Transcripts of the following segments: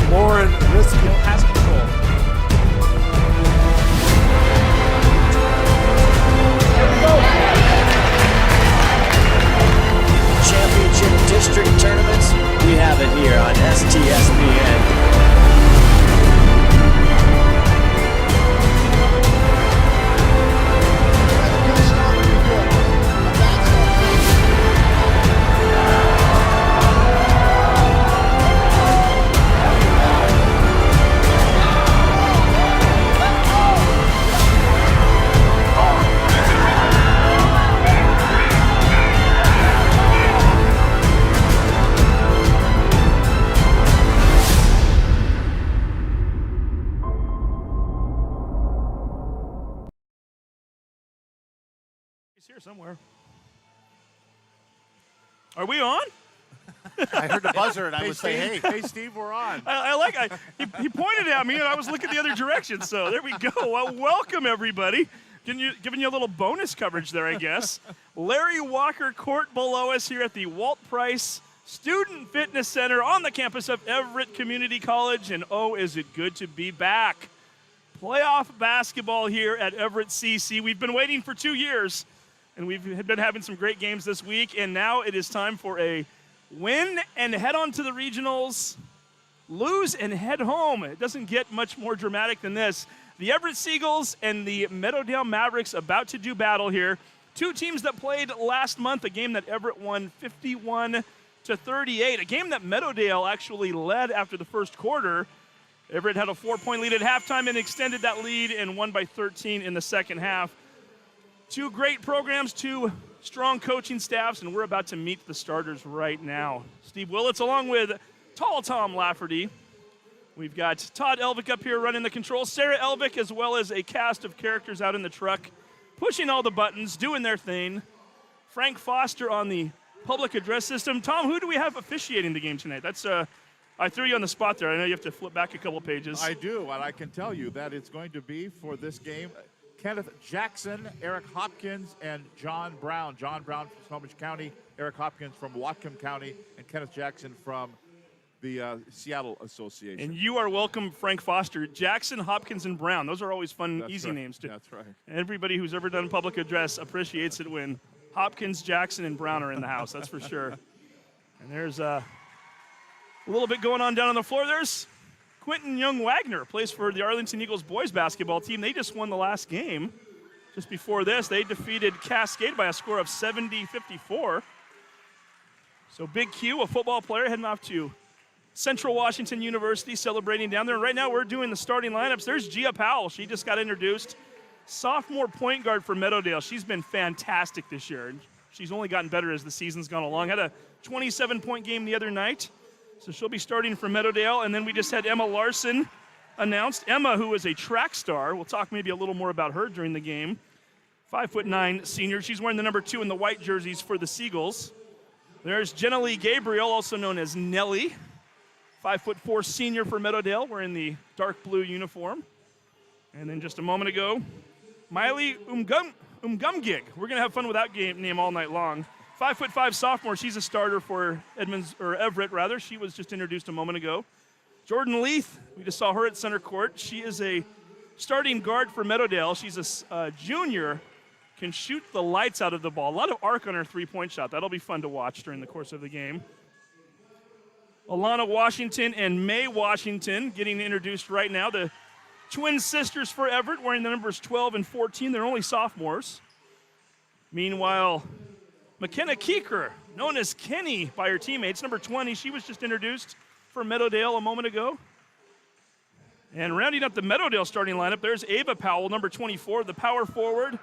Lauren Riskill has control. Championship district tournaments, we have it here on STSPN. Here somewhere. Are we on? I heard the buzzer, and I would say, Hey, Steve, we're on. He pointed at me, and I was looking the other direction. So there we go. Well, welcome everybody. Giving you a little bonus coverage there, I guess. Larry Walker Court below us here at the Walt Price Student Fitness Center on the campus of Everett Community College, and oh, is it good to be back. Playoff basketball here at Everett CC. We've been waiting for 2 years. And we've been having some great games this week, and now it is time for a win and head on to the regionals, lose and head home. It doesn't get much more dramatic than this. The Everett Seagulls and the Meadowdale Mavericks about to do battle here. Two teams that played last month, a game that Everett won 51-38, a game that Meadowdale actually led after the first quarter. Everett had a 4-point lead at halftime and extended that lead and won by 13 in the second half. Two great programs, two strong coaching staffs, and we're about to meet the starters right now. Steve Willits along with Tall Tom Lafferty. We've got Todd Elvick up here running the controls, Sarah Elvick, as well as a cast of characters out in the truck, pushing all the buttons, doing their thing. Frank Foster on the public address system. Tom, who do we have officiating the game tonight? That's I threw you on the spot there. I know you have to flip back a couple pages. I do, and I can tell you that it's going to be for this game Kenneth Jackson, Eric Hopkins, and John Brown. John Brown from Snohomish County, Eric Hopkins from Whatcom County, and Kenneth Jackson from the Seattle Association. And you are welcome, Frank Foster. Jackson, Hopkins, and Brown. Those are always fun, That's easy right. names, too. That's right. Everybody who's ever done public address appreciates it when Hopkins, Jackson, and Brown are in the house. That's for sure. And there's a little bit going on down on the floor. There's Quentin Young-Wagner, plays for the Arlington Eagles boys basketball team. They just won the last game. Just before this, they defeated Cascade by a score of 70-54. So Big Q, a football player, heading off to Central Washington University, celebrating down there. Right now, we're doing the starting lineups. There's Gia Powell. She just got introduced. Sophomore point guard for Meadowdale. She's been fantastic this year. And she's only gotten better as the season's gone along. Had a 27-point game the other night. So she'll be starting for Meadowdale. And then we just had Emma Larson announced. Emma, who is a track star. We'll talk maybe a little more about her during the game. 5'9" senior. She's wearing the number 2 in the white jerseys for the Seagulls. There's Jenna Lee Gabriel, also known as Nellie. 5'4" senior for Meadowdale, wearing the dark blue uniform. And then just a moment ago, Miley Umgumgig. We're going to have fun with that name all night long. 5'5" sophomore. She's a starter for Everett, rather. She was just introduced a moment ago. Jordan Leith, we just saw her at center court. She is a starting guard for Meadowdale. She's a junior, can shoot the lights out of the ball. A lot of arc on her three-point shot. That'll be fun to watch during the course of the game. Alana Washington and May Washington getting introduced right now. The twin sisters for Everett, wearing the numbers 12 and 14. They're only sophomores. Meanwhile, McKenna Keeker, known as Kenny by her teammates, number 20. She was just introduced for Meadowdale a moment ago. And rounding up the Meadowdale starting lineup, there's Ava Powell, number 24, the power forward.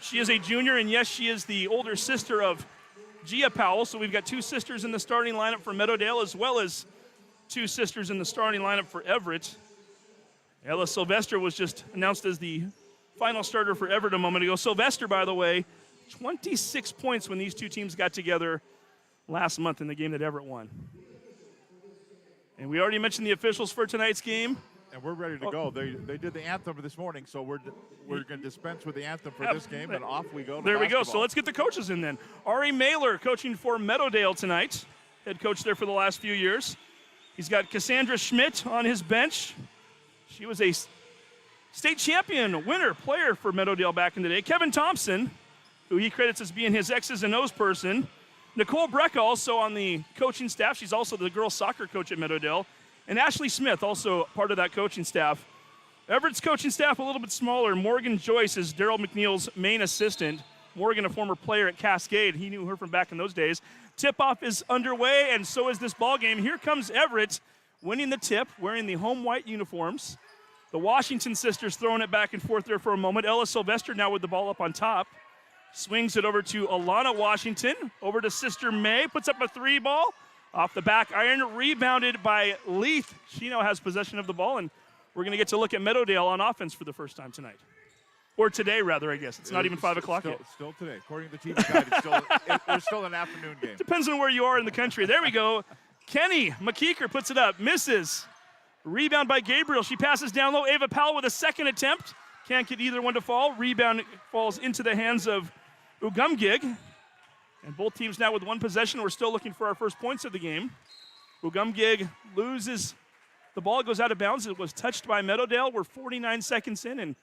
She is a junior, and yes, she is the older sister of Gia Powell. So we've got two sisters in the starting lineup for Meadowdale, as well as two sisters in the starting lineup for Everett. Ella Sylvester was just announced as the final starter for Everett a moment ago. Sylvester, by the way, 26 points when these two teams got together last month in the game that Everett won. And we already mentioned the officials for tonight's game. And we're ready to go. They did the anthem this morning, so we're going to dispense with the anthem for this game, and off we go to There we go. basketball. So let's get the coaches in then. Ari Mailer coaching for Meadowdale tonight. Head coach there for the last few years. He's got Cassandra Schmidt on his bench. She was a state champion winner player for Meadowdale back in the day. Kevin Thompson, who he credits as being his X's and O's person. Nicole Brecka also on the coaching staff. She's also the girls soccer coach at Meadowdale. And Ashley Smith, also part of that coaching staff. Everett's coaching staff a little bit smaller. Morgan Joyce is Daryl McNeil's main assistant. Morgan, a former player at Cascade. He knew her from back in those days. Tip-off is underway, and so is this ball game. Here comes Everett winning the tip, wearing the home white uniforms. The Washington sisters throwing it back and forth there for a moment. Ella Sylvester now with the ball up on top. Swings it over to Alana Washington. Over to Sister May. Puts up a 3 ball. Off the back iron. Rebounded by Leith. She now has possession of the ball, and we're going to get to look at Meadowdale on offense for the first time tonight. Or today, rather, I guess. It's not even 5 o'clock yet. Still today. According to the TV guide, there's still an afternoon game. Depends on where you are in the country. There we go. Kenny McKeeker puts it up. Misses. Rebound by Gabriel. She passes down low. Ava Powell with a second attempt. Can't get either one to fall. Rebound falls into the hands of Ugumgig. And both teams now with one possession. We're still looking for our first points of the game. Ugumgig loses. The ball goes out of bounds. It was touched by Meadowdale. We're 49 seconds in and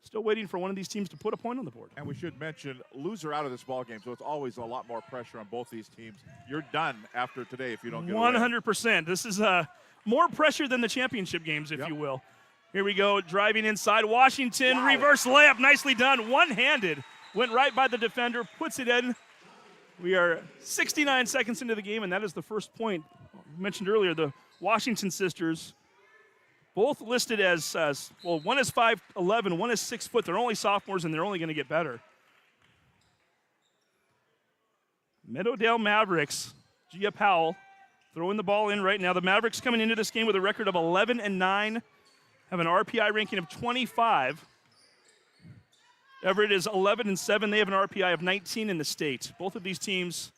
still waiting for one of these teams to put a point on the board. And we should mention, loser out of this ball game, so it's always a lot more pressure on both these teams. You're done after today if you don't get 100%. This is more pressure than the championship games, if you will. Here we go, driving inside. Washington, reverse layup, nicely done. One-handed, went right by the defender, puts it in. We are 69 seconds into the game, and that is the first point. I mentioned earlier, the Washington sisters, both listed as, well, one is 5'11", one is 6 foot. They're only sophomores, and they're only going to get better. Meadowdale Mavericks, Gia Powell throwing the ball in right now. The Mavericks coming into this game with a record of 11-9, have an RPI ranking of 25. Everett is 11-7. They have an RPI of 19 in the state. Both of these teams,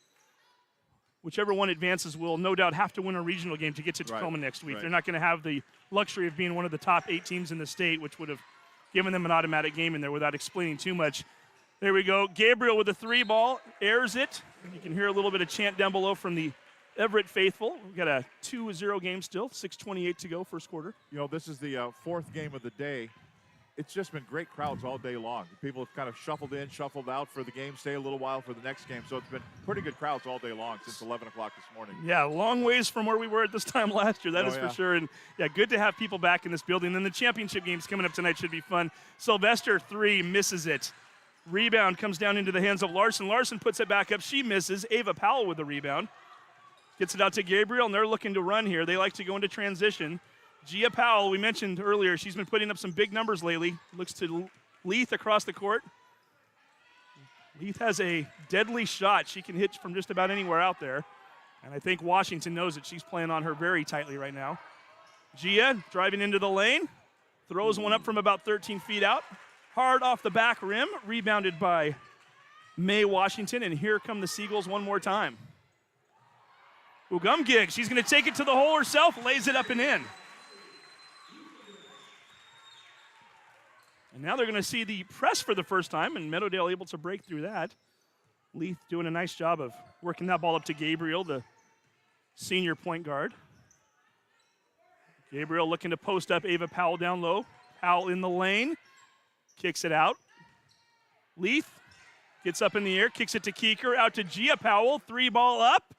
whichever one advances, will no doubt have to win a regional game to get to Tacoma next week. They're not going to have the luxury of being one of the top 8 teams in the state, which would have given them an automatic game in there without explaining too much. There we go. Gabriel with a 3 ball, airs it. You can hear a little bit of chant down below from the Everett faithful. We've got a 2-0 game still, 6:28 to go, first quarter. You know, this is the 4th game of the day. It's just been great crowds all day long. People have kind of shuffled in, shuffled out for the game, stay a little while for the next game. So it's been pretty good crowds all day long since 11 o'clock this morning. Yeah, long ways from where we were at this time last year, that is for sure. And, yeah, good to have people back in this building. And the championship games coming up tonight should be fun. Sylvester, 3, misses it. Rebound comes down into the hands of Larson. Larson puts it back up. She misses. Ava Powell with the rebound. Gets it out to Gabriel, and they're looking to run here. They like to go into transition. Gia Powell, we mentioned earlier, she's been putting up some big numbers lately. Looks to Leith across the court. Leith has a deadly shot. She can hit from just about anywhere out there. And I think Washington knows it. She's playing on her very tightly right now. Gia driving into the lane. Throws one up from about 13 feet out. Hard off the back rim. Rebounded by May Washington. And here come the Seagulls one more time. Ugumgig, she's going to take it to the hole herself. Lays it up and in. And now they're going to see the press for the first time, and Meadowdale able to break through that. Leith doing a nice job of working that ball up to Gabriel, the senior point guard. Gabriel looking to post up Ava Powell down low. Powell in the lane, kicks it out. Leith gets up in the air, kicks it to Keeker, out to Gia Powell, 3 ball up.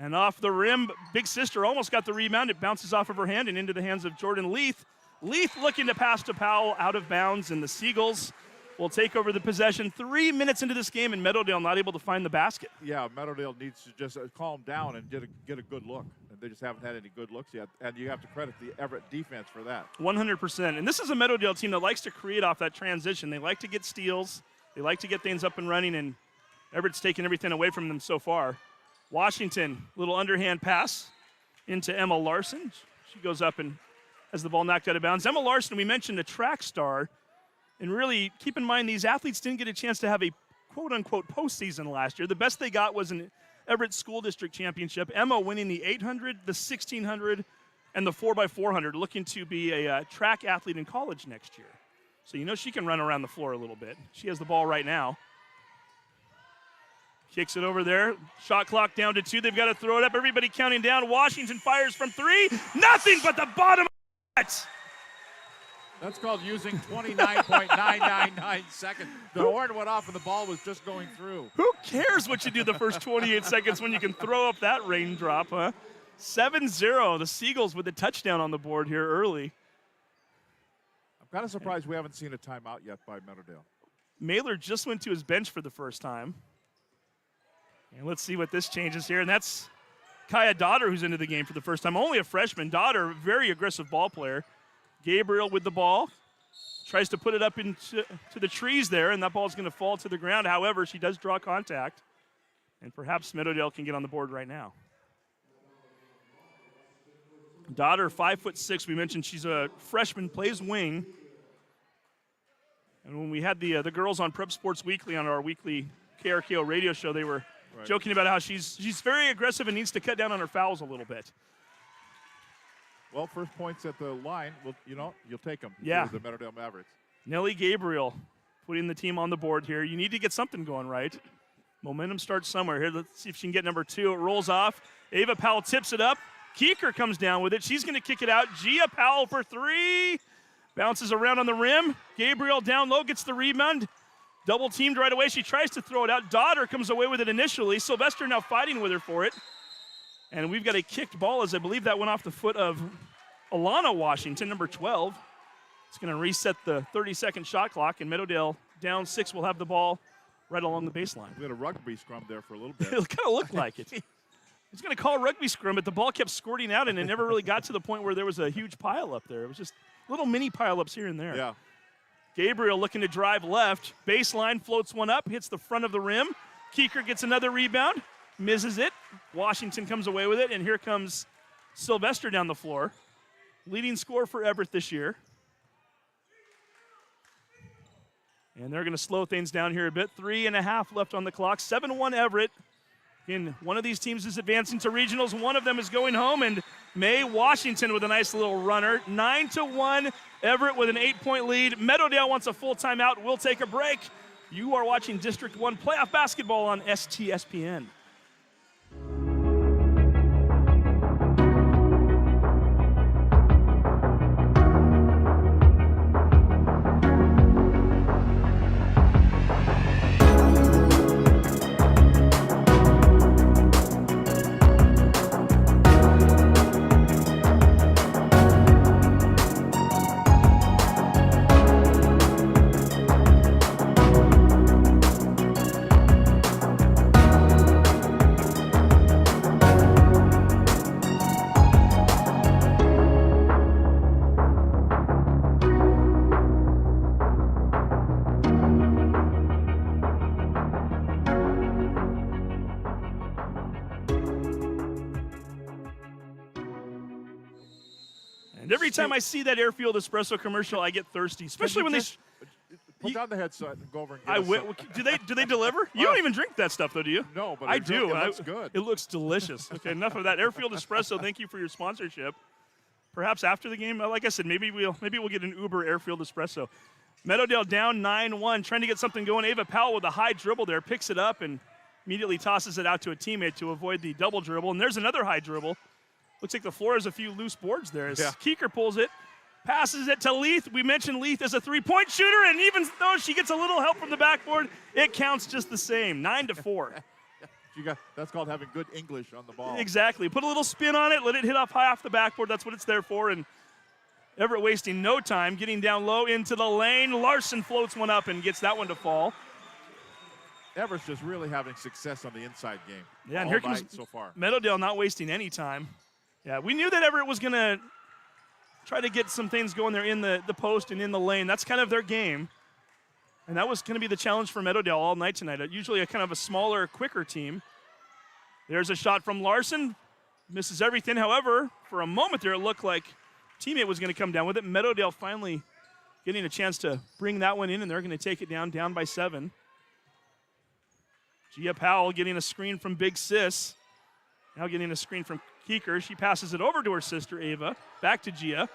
And off the rim, Big Sister almost got the rebound. It bounces off of her hand and into the hands of Jordan Leith. Leith looking to pass to Powell, out of bounds, and the Seagulls will take over the possession. 3 minutes into this game, and Meadowdale not able to find the basket. Yeah, Meadowdale needs to just calm down and get a good look. They just haven't had any good looks yet, and you have to credit the Everett defense for that. 100%. And this is a Meadowdale team that likes to create off that transition. They like to get steals. They like to get things up and running, and Everett's taken everything away from them so far. Washington, little underhand pass into Emma Larson. She goes up and has the ball knocked out of bounds. Emma Larson, we mentioned, a track star. And really, keep in mind, these athletes didn't get a chance to have a quote-unquote postseason last year. The best they got was an Everett School District Championship. Emma winning the 800, the 1600, and the 4x400, looking to be a track athlete in college next year. So you know she can run around the floor a little bit. She has the ball right now. Kicks it over there. Shot clock down to 2. They've got to throw it up. Everybody counting down. Washington fires from 3. Nothing but the bottom of the net. That's called using 29.999 seconds. The horn went off and the ball was just going through. Who cares what you do the first 28 seconds when you can throw up that raindrop, huh? 7-0. The Seagulls with the touchdown on the board here early. I'm kind of surprised we haven't seen a timeout yet by Meadowdale. Mailer just went to his bench for the first time. And let's see what this changes here. And that's Kaya Dodder who's into the game for the first time. Only a freshman. Dodder, very aggressive ball player. Gabriel with the ball. Tries to put it up into the trees there, and that ball's going to fall to the ground. However, she does draw contact. And perhaps Meadowdale can get on the board right now. Dodder, 5'6". We mentioned she's a freshman, plays wing. And when we had the girls on Prep Sports Weekly on our weekly KRKO radio show, they were joking about how she's very aggressive and needs to cut down on her fouls a little bit. Well, first points at the line, well, you'll take them. Yeah. The Meadowdale Mavericks. Nellie Gabriel putting the team on the board here. You need to get something going, right? Momentum starts somewhere here. Let's see if she can get number 2. It rolls off. Ava Powell tips it up. Keeker comes down with it. She's going to kick it out. Gia Powell for 3. Bounces around on the rim. Gabriel down low, gets the rebound. Double teamed right away. She tries to throw it out. Dodder comes away with it initially. Sylvester now fighting with her for it. And we've got a kicked ball as I believe that went off the foot of Alana Washington, number 12. It's going to reset the 30-second shot clock, and Meadowdale down 6 will have the ball right along the baseline. We had a rugby scrum there for a little bit. It kind of looked like it. He's going to call a rugby scrum, but the ball kept squirting out, and it never really got to the point where there was a huge pile up there. It was just little mini pile-ups here and there. Yeah. Gabriel looking to drive left. Baseline floats one up, hits the front of the rim. Keeker gets another rebound, misses it. Washington comes away with it, and here comes Sylvester down the floor. Leading scorer for Everett this year. And they're going to slow things down here a bit. 3.5 left on the clock. 7-1 Everett. Again, one of these teams is advancing to regionals. One of them is going home, and May Washington with a nice little runner. 9-1 Everett with an 8-point lead. Meadowdale wants a full timeout. We'll take a break. You are watching District 1 playoff basketball on STSPN. And every time I see that Airfield Espresso commercial, I get thirsty, especially when they. Put down the headset and go over and get I us will. Do they deliver? You don't even drink that stuff, though, do you? No, but I do. It looks good. It looks delicious. Okay, enough of that. Airfield Espresso. Thank you for your sponsorship. Perhaps after the game, like I said, maybe we'll get an Uber Airfield Espresso. Meadowdale down 9-1, trying to get something going. Ava Powell with a high dribble there, picks it up and immediately tosses it out to a teammate to avoid the double dribble. And there's another high dribble. Looks like the floor has a few loose boards there. As Keeker pulls it, passes it to Leith. We mentioned Leith as a three-point shooter, and even though she gets a little help from the backboard, it counts just the same, 9-4. That's called having good English on the ball. Exactly. Put a little spin on it, let it hit up high off the backboard. That's what it's there for. And Everett wasting no time, getting down low into the lane. Larson floats one up and gets that one to fall. Everett's just really having success on the inside game. Yeah, and here comes so far. Meadowdale not wasting any time. Yeah, we knew that Everett was going to try to get some things going there in the post and in the lane. That's kind of their game. And that was going to be the challenge for Meadowdale all night tonight. Usually a kind of a smaller, quicker team. There's a shot from Larson. Misses everything. However, for a moment there, it looked like teammate was going to come down with it. Meadowdale finally getting a chance to bring that one in, and they're going to take it down by 7. Gia Powell getting a screen from Big Sis. Now getting a screen from Keeker. She passes it over to her sister, Ava. Back to Gia.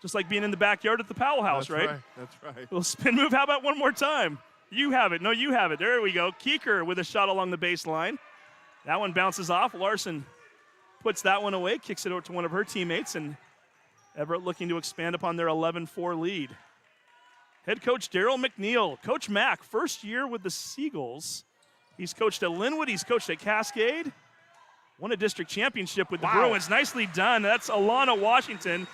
Just like being in the backyard at the Powell house, That's right? That's right. Little spin move. How about one more time? You have it. No, you have it. There we go. Keeker with a shot along the baseline. That one bounces off. Larson puts that one away, kicks it out to one of her teammates, and Everett looking to expand upon their 11-4 lead. Head coach Daryl McNeil. Coach Mack, first year with the Seagulls. He's coached at Linwood. He's coached at Cascade. Won a district championship with the Bruins. Nicely done. That's Alana Washington.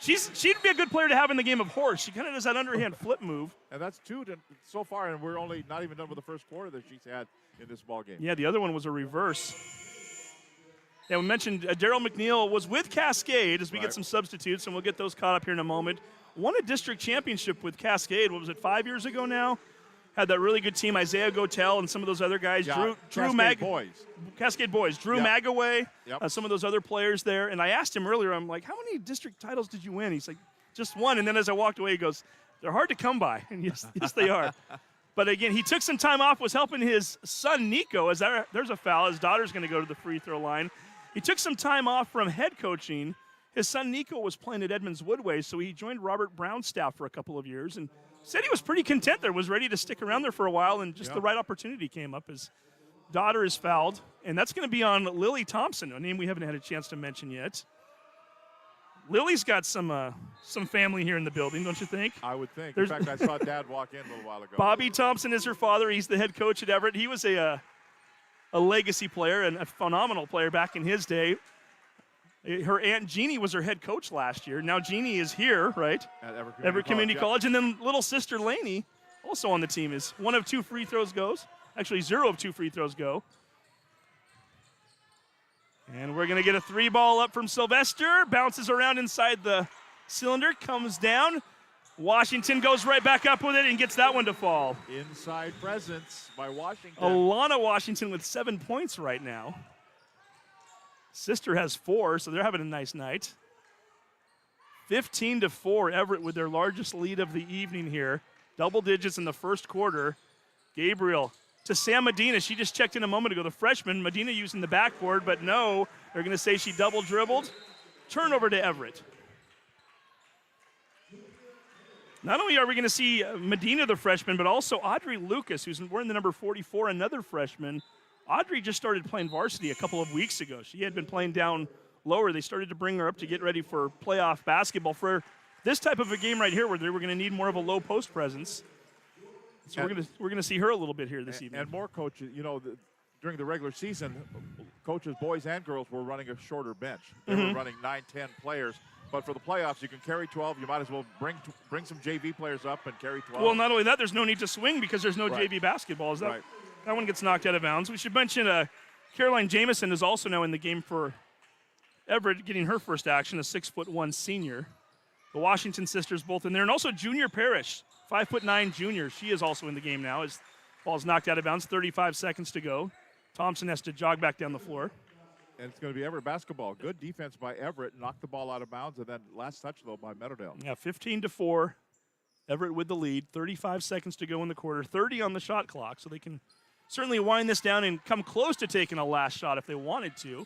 She'd be a good player to have in the game of horse. She kind of does that underhand flip move. And that's 2 so far, and we're only not even done with the first quarter that she's had in this ball game. Yeah, the other one was a reverse. Yeah, we mentioned Daryl McNeil was with Cascade as we get some substitutes, and we'll get those caught up here in a moment. Won a district championship with Cascade. What was it, 5 years ago now? Had that really good team, Isaiah Gotel and some of those other guys. Yeah, Cascade Boys. Drew Yep. Magaway, Yep. Some of those other players there. And I asked him earlier, I'm like, how many district titles did you win? He's like, just one. And then as I walked away, he goes, they're hard to come by. And yes, they are. But again, he took some time off, was helping his son, Nico, as there's a foul. His daughter's going to go to the free throw line. He took some time off from head coaching. His son, Nico, was playing at Edmonds Woodway, so he joined Robert Brown's staff for a couple of years and said he was pretty content there, was ready to stick around there for a while, and just the right opportunity came up. His daughter is fouled, and that's going to be on Lily Thompson, a name we haven't had a chance to mention yet. Lily's got some family here in the building, don't you think? I would think. In fact, I saw Dad walk in a little while ago. Bobby Thompson is her father. He's the head coach at Everett. He was a legacy player and a phenomenal player back in his day. Her Aunt Jeannie was her head coach last year. Now Jeannie is here, right? At Everett Community College. And then little sister Lainey, also on the team, is 1 of 2 free throws goes. Actually, 0 of 2 free throws go. And we're going to get a 3-ball up from Sylvester. Bounces around inside the cylinder, comes down. Washington goes right back up with it and gets that one to fall. Inside presence by Washington. Alana Washington with 7 points right now. Sister has 4, so they're having a nice night. 15-4, Everett with their largest lead of the evening here. Double digits in the first quarter. Gabriel to Sam Medina. She just checked in a moment ago. The freshman, Medina using the backboard, but no, they're going to say she double dribbled. Turnover to Everett. Not only are we going to see Medina, the freshman, but also Audrey Lucas, who's wearing the number 44, another freshman. Audrey just started playing varsity a couple of weeks ago. She had been playing down lower. They started to bring her up to get ready for playoff basketball for this type of a game right here where they were going to need more of a low post presence. So we're going to see her a little bit here this evening. And more coaches, during the regular season, coaches, boys and girls, were running a shorter bench. They were running 9, 10 players. But for the playoffs, you can carry 12. You might as well bring some JV players up and carry 12. Well, not only that, there's no need to swing because there's no JV basketball. That one gets knocked out of bounds. We should mention Caroline Jamison is also now in the game for Everett, getting her first action, a 6'1" senior. The Washington sisters both in there. And also Junior Parrish, 5'9" junior. She is also in the game now as ball's knocked out of bounds, 35 seconds to go. Thompson has to jog back down the floor. And it's going to be Everett basketball. Good defense by Everett. Knocked the ball out of bounds, and then last touch, though, by Meadowdale. Yeah, 15-4. Everett with the lead. 35 seconds to go in the quarter. 30 on the shot clock, so they can certainly wind this down and come close to taking a last shot if they wanted to.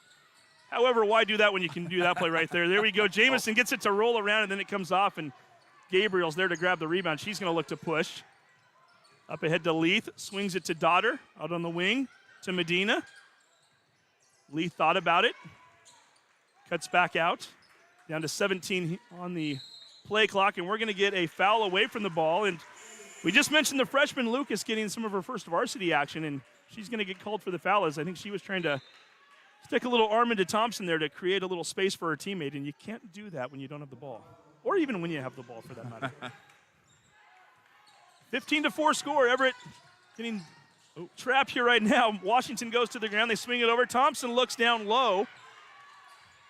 However, why do that when you can do that play right there? There we go. Jamison gets it to roll around, and then it comes off, and Gabriel's there to grab the rebound. She's going to look to push. Up ahead to Leith. Swings it to Dotter. Out on the wing to Medina. Leith thought about it. Cuts back out. Down to 17 on the play clock, and we're going to get a foul away from the ball. And we just mentioned the freshman Lucas getting some of her first varsity action, and she's going to get called for the foul as I think she was trying to stick a little arm into Thompson there to create a little space for her teammate, and you can't do that when you don't have the ball, or even when you have the ball for that matter. 15-4 score. Everett getting trapped here right now. Washington goes to the ground. They swing it over. Thompson looks down low.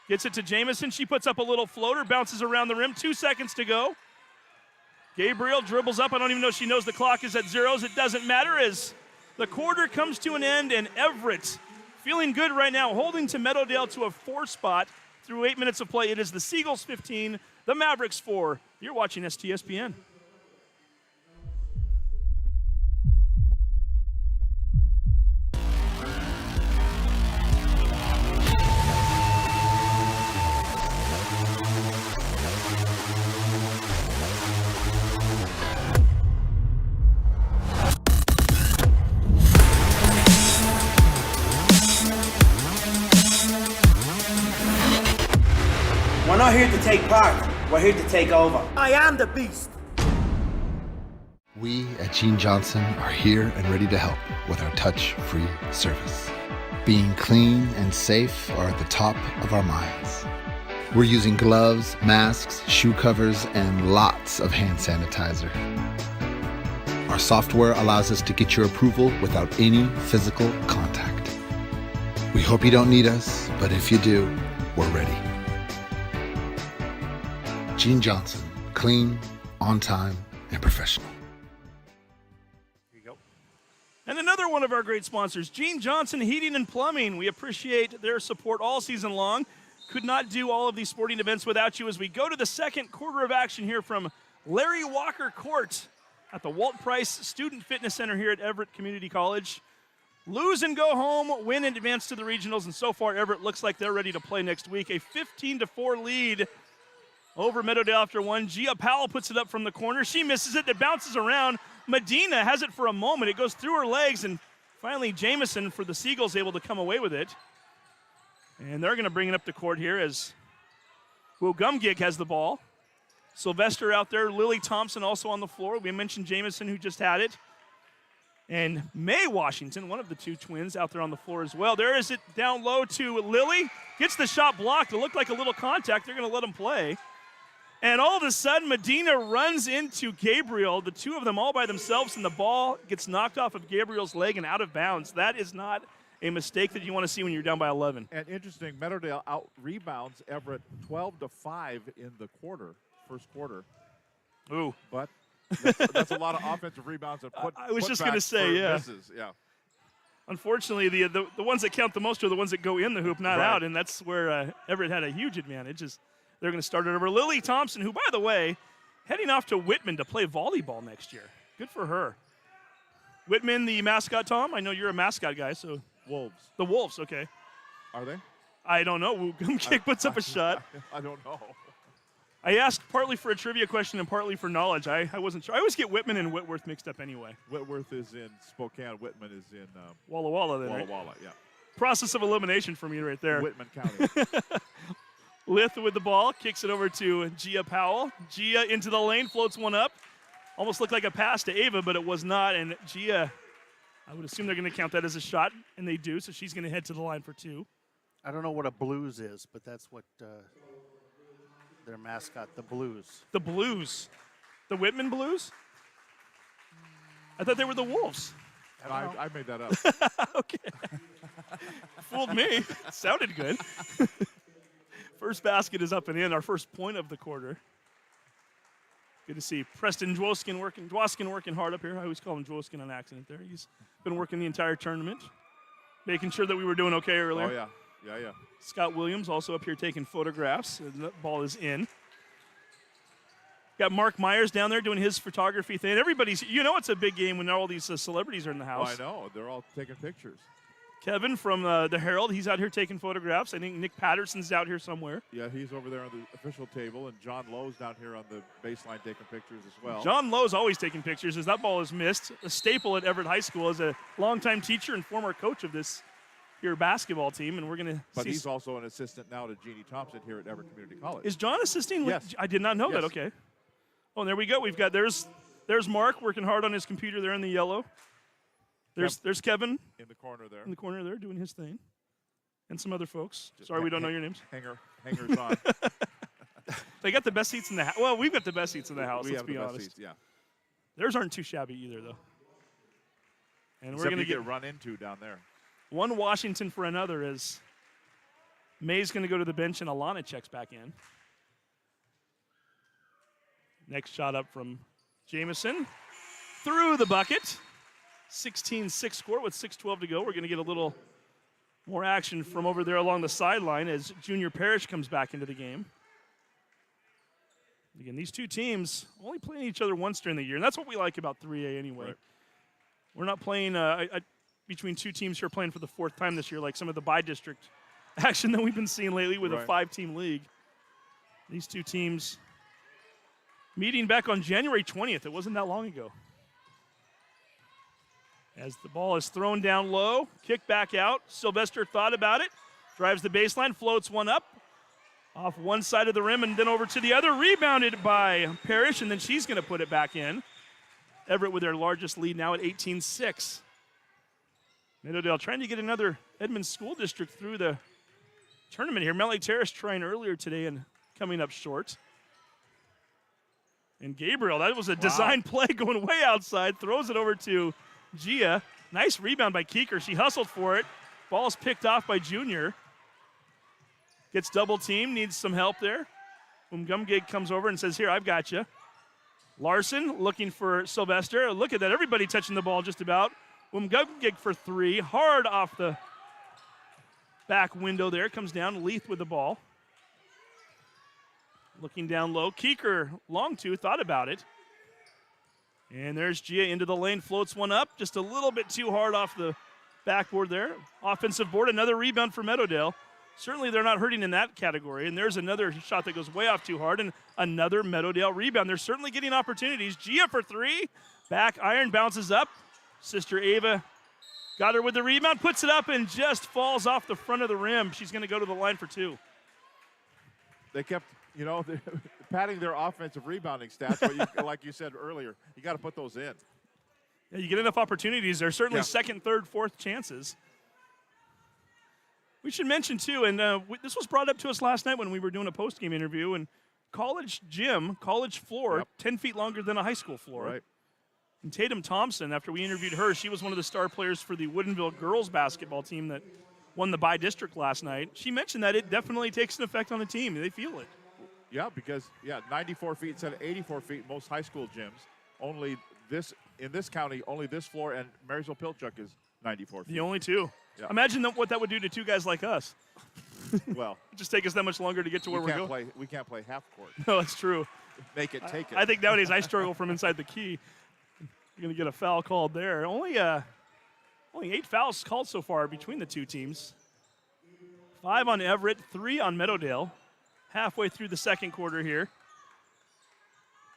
Gets it to Jamison. She puts up a little floater, bounces around the rim. 2 seconds to go. Gabriel dribbles up. I don't even know if she knows the clock is at zeros. It doesn't matter as the quarter comes to an end, and Everett feeling good right now, holding to Meadowdale to a 4 spot through 8 minutes of play. It is the Seagulls 15, the Mavericks 4. You're watching STSPN. not here to take part. We're here to take over. I am the beast. We at Gene Johnson are here and ready to help with our touch-free service. Being clean and safe are at the top of our minds. We're using gloves, masks, shoe covers, and lots of hand sanitizer. Our software allows us to get your approval without any physical contact. We hope you don't need us, but if you do, we're ready. Gene Johnson, clean, on time, and professional. And another one of our great sponsors, Gene Johnson Heating and Plumbing. We appreciate their support all season long. Could not do all of these sporting events without you as we go to the second quarter of action here from Larry Walker Court at the Walt Price Student Fitness Center here at Everett Community College. Lose and go home, win and advance to the regionals, and so far Everett looks like they're ready to play next week. A 15-4 lead over Meadowdale after one. Gia Powell puts it up from the corner. She misses it. It bounces around. Medina has it for a moment. It goes through her legs, and finally Jamison for the Seagulls able to come away with it. And they're going to bring it up the court here as Wogumgig has the ball. Sylvester out there. Lily Thompson also on the floor. We mentioned Jamison who just had it. And May Washington, one of the two twins, out there on the floor as well. There is it down low to Lily. Gets the shot blocked. It looked like a little contact. They're going to let him play. And all of a sudden, Medina runs into Gabriel, the two of them all by themselves, and the ball gets knocked off of Gabriel's leg and out of bounds. That is not a mistake that you want to see when you're down by 11. And interesting, Meadowdale out-rebounds Everett 12-5 in the first quarter. Ooh. But that's a lot of offensive rebounds and I was just going to say, yeah. Misses. Yeah. Unfortunately, the ones that count the most are the ones that go in the hoop, not Right. out, and that's where Everett had a huge advantage. They're going to start it over. Lily Thompson, who, by the way, heading off to Whitman to play volleyball next year. Good for her. Whitman, the mascot, Tom? I know you're a mascot guy, so. Wolves. The Wolves, okay. Are they? I don't know. Kick puts up a shot. I don't know. I asked partly for a trivia question and partly for knowledge. I wasn't sure. I always get Whitman and Whitworth mixed up anyway. Whitworth is in Spokane. Whitman is in Walla Walla, then, Walla right? Walla, yeah. Process of elimination for me right there. Whitman County. Lith with the ball, kicks it over to Gia Powell. Gia into the lane, floats one up. Almost looked like a pass to Ava, but it was not. And Gia, I would assume they're going to count that as a shot, and they do, so she's going to head to the line for two. I don't know what a Blues is, but that's what their mascot, the Blues. The Blues. The Whitman Blues? I thought they were the Wolves. And I made that up. Okay. Fooled me. Sounded good. First basket is up and in, our first point of the quarter. Good to see Preston Dwoskin working hard up here. I always call him Dwoskin on accident there. He's been working the entire tournament, making sure that we were doing okay earlier. Oh, yeah. Yeah. Scott Williams also up here taking photographs. And the ball is in. Got Mark Myers down there doing his photography thing. Everybody's, it's a big game when all these celebrities are in the house. Oh, I know. They're all taking pictures. Kevin from the Herald, he's out here taking photographs. I think Nick Patterson's out here somewhere. Yeah, he's over there on the official table, and John Lowe's down here on the baseline taking pictures as well. John Lowe's always taking pictures as that ball is missed. A staple at Everett High School as a longtime teacher and former coach of this here basketball team, and we're going to But he's also an assistant now to Jeannie Thompson here at Everett Community College. Is John assisting? Yes. I did not know that. Yes. Okay. Oh, and there we go. We've got, there's Mark working hard on his computer there in the yellow. There's Kevin in the corner there doing his thing. And some other folks. Sorry we don't know your names. Hangers on. They got the best seats in the house. Well, we've got the best seats in the house, let's be honest. Seats, yeah. Theirs aren't too shabby either, though. And Except we're going to get run into down there. One Washington for another as May's going to go to the bench and Alana checks back in. Next shot up from Jamison. Through the bucket. 16-6 score with 6:12 to go. We're going to get a little more action from over there along the sideline as Junior Parrish comes back into the game. Again, these two teams only playing each other once during the year, and that's what we like about 3A anyway. Right. We're not playing between two teams who are playing for the fourth time this year like some of the bi-district action that we've been seeing lately with a 5-team league. These two teams meeting back on January 20th. It wasn't that long ago. As the ball is thrown down low, kick back out. Sylvester thought about it, drives the baseline, floats one up. Off one side of the rim and then over to the other, rebounded by Parrish, and then she's going to put it back in. Everett with their largest lead now at 18-6. Meadowdale trying to get another Edmonds School District through the tournament here. Mount Lake Terrace trying earlier today and coming up short. And Gabriel, that was a design play going way outside, throws it over to Gia. Nice rebound by Keeker. She hustled for it. Ball's picked off by Junior. Gets double teamed, needs some help there. Gumgig comes over and says, here, I've got you. Larson looking for Sylvester. Look at that, everybody touching the ball just about. Gumgig for three, hard off the back window there. Comes down, Leith with the ball. Looking down low. Keeker, long two, thought about it. And there's Gia into the lane, floats one up. Just a little bit too hard off the backboard there. Offensive board, another rebound for Meadowdale. Certainly they're not hurting in that category. And there's another shot that goes way off too hard and another Meadowdale rebound. They're certainly getting opportunities. Gia for three. Back iron bounces up. Sister Ava got her with the rebound, puts it up and just falls off the front of the rim. She's going to go to the line for two. They kept, padding their offensive rebounding stats, but like you said earlier, you got to put those in. Yeah, you get enough opportunities. There's certainly second, third, fourth chances. We should mention, too, and this was brought up to us last night when we were doing a post-game interview, and college gym, college floor, 10 feet longer than a high school floor. Right. And Tatum Thompson, after we interviewed her, she was one of the star players for the Woodinville girls basketball team that won the bi-district last night. She mentioned that it definitely takes an effect on the team. They feel it. Yeah, because, 94 feet instead of 84 feet in most high school gyms. Only this, in this county, only this floor and Marysville Pilchuck is 94 feet. The only two. Yeah. Imagine what that would do to two guys like us. Well, It'd just take us that much longer to get to where we're going. We can't play half court. No, that's true. Make it, take it. I think nowadays I struggle from inside the key. You're going to get a foul called there. Only 8 fouls called so far between the two teams. 5 on Everett, 3 on Meadowdale. Halfway through the second quarter here.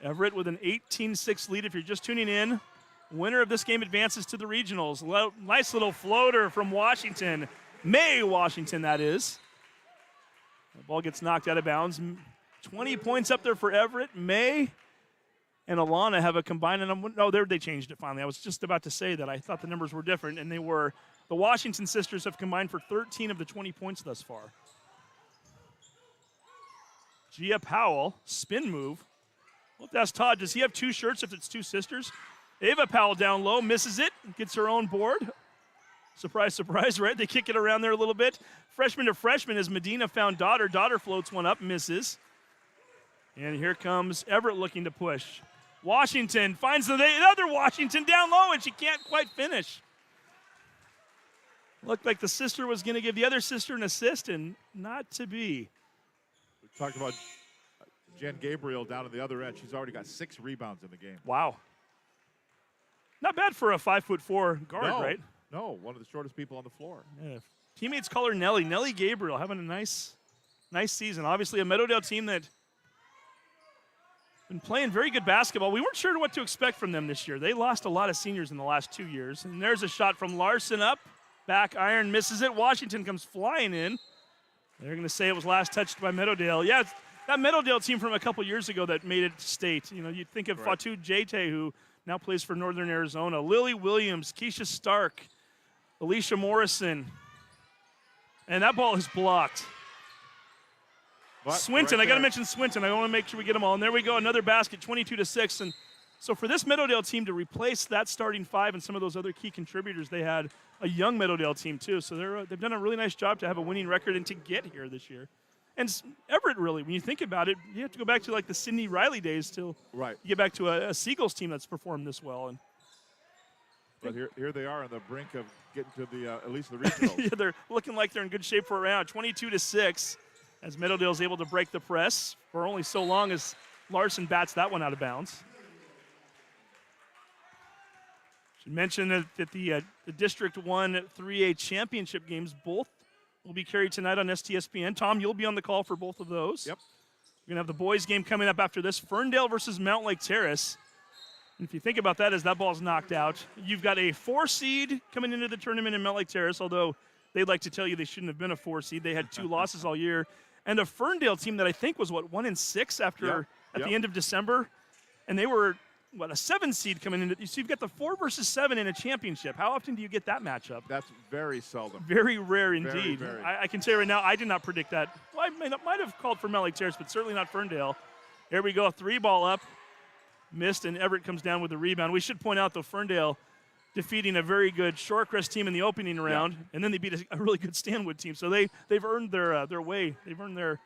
Everett with an 18-6 lead if you're just tuning in. Winner of this game advances to the regionals. Nice little floater from Washington. May Washington, that is. The ball gets knocked out of bounds. 20 points up there for Everett. May and Alana have a combined. They changed it finally. I was just about to say that. I thought the numbers were different, and they were. The Washington sisters have combined for 13 of the 20 points thus far. Gia Powell, spin move. We'll have to ask Todd, does he have two shirts if it's two sisters? Ava Powell down low, misses it, gets her own board. Surprise, surprise, right? They kick it around there a little bit. Freshman to freshman as Medina found Daughter. Daughter floats one up, misses. And here comes Everett looking to push. Washington finds another Washington down low, and she can't quite finish. Looked like the sister was going to give the other sister an assist, and not to be. We talked about Jen Gabriel down at the other end. She's already got 6 rebounds in the game. Wow. Not bad for a 5'4" guard, right? No, one of the shortest people on the floor. Yeah. Teammates call her Nellie. Nellie Gabriel having a nice season. Obviously a Meadowdale team that been playing very good basketball. We weren't sure what to expect from them this year. They lost a lot of seniors in the last 2 years. And there's a shot from Larson up. Back iron, misses it. Washington comes flying in. They're going to say it was last touched by Meadowdale. Yeah, it's that Meadowdale team from a couple years ago that made it to state. You'd think of Fatu Jete, who now plays for Northern Arizona. Lily Williams, Keisha Stark, Alicia Morrison. And that ball is blocked. But Swinton, right I got to there. mention Swinton. I want to make sure we get them all. And there we go, another basket, 22-6. And so for this Meadowdale team to replace that starting 5 and some of those other key contributors, they had a young Meadowdale team too. So they've done a really nice job to have a winning record and to get here this year. And Everett, really, when you think about it, you have to go back to like the Sidney Riley days till you get back to a Seagulls team that's performed this well. And But here they are on the brink of getting to the at least the regionals. yeah, they're looking like they're in good shape for a round. 22-6 as Meadowdale's able to break the press for only so long as Larson bats that one out of bounds. Should mention that the District 1 3A championship games both will be carried tonight on STSPN. Tom, you'll be on the call for both of those. Yep. We're going to have the boys game coming up after this. Ferndale versus Mount Lake Terrace. And if you think about that, as that ball's knocked out, you've got a 4 seed coming into the tournament in Mount Lake Terrace, although they'd like to tell you they shouldn't have been a 4 seed. They had 2 losses all year. and a Ferndale team that I think was, 1-6 after at the end of December. And they were, a 7 seed coming in. So you've got the 4 versus 7 in a championship. How often do you get that matchup? That's very seldom. Very rare indeed. Very. I can tell you right now, I did not predict that. Well, I might have called for Mel Terrace, but certainly not Ferndale. There we go, 3-ball up. Missed, and Everett comes down with the rebound. We should point out, though, Ferndale defeating a very good Shorecrest team in the opening round, and then they beat a really good Stanwood team. So they've earned their way. They've earned their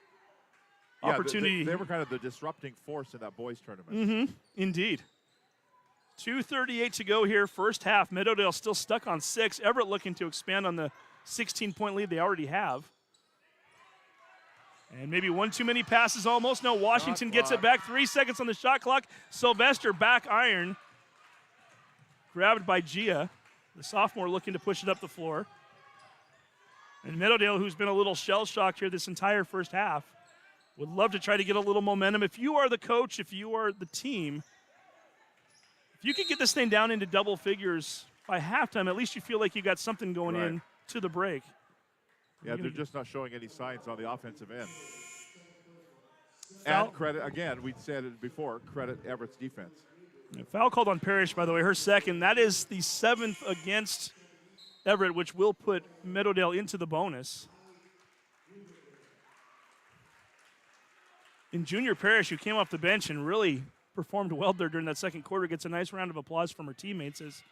opportunity. They were kind of the disrupting force in that boys tournament. Mm-hmm. Indeed. 2:38 to go here, first half. Meadowdale still stuck on 6. Everett looking to expand on the 16-point lead they already have. And maybe one too many passes almost. No, Washington gets it back. 3 seconds on the shot clock. Sylvester back iron. Grabbed by Gia, the sophomore looking to push it up the floor. And Meadowdale, who's been a little shell-shocked here this entire first half, would love to try to get a little momentum. If you are the coach, if you are the team, if you could get this thing down into double figures by halftime, at least you feel like you got something going in to the break. Yeah, they're just not showing any signs on the offensive end. Foul. And credit, again, we said it before, credit Everett's defense. Foul called on Parrish, by the way, her second. That is the 7th against Everett, which will put Meadowdale into the bonus. And Junior Parrish, who came off the bench and really performed well there during that second quarter, gets a nice round of applause from her teammates as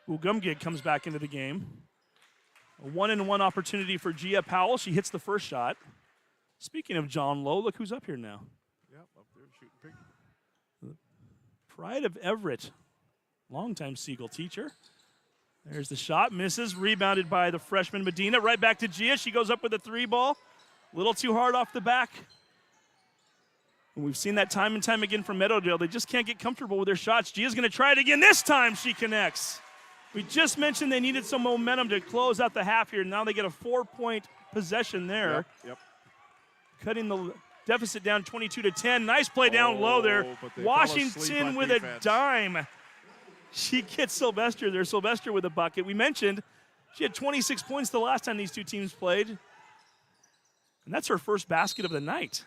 Ugumgig comes back into the game. A 1-and-1 opportunity for Gia Powell. She hits the first shot. Speaking of John Lowe, look who's up here now. Yep, up there shooting pig. Pride of Everett, longtime Seagull teacher. There's the shot, misses, rebounded by the freshman Medina. Right back to Gia. She goes up with a 3-ball. A little too hard off the back. And we've seen that time and time again from Meadowdale. They just can't get comfortable with their shots. Gia's going to try it again. This time she connects. We just mentioned they needed some momentum to close out the half here. Now they get a 4-point possession there. Yep. Cutting the deficit down 22-10. Nice play down low there. Washington with a dime. She gets Sylvester there. Sylvester with a bucket. We mentioned she had 26 points the last time these two teams played. And that's her first basket of the night.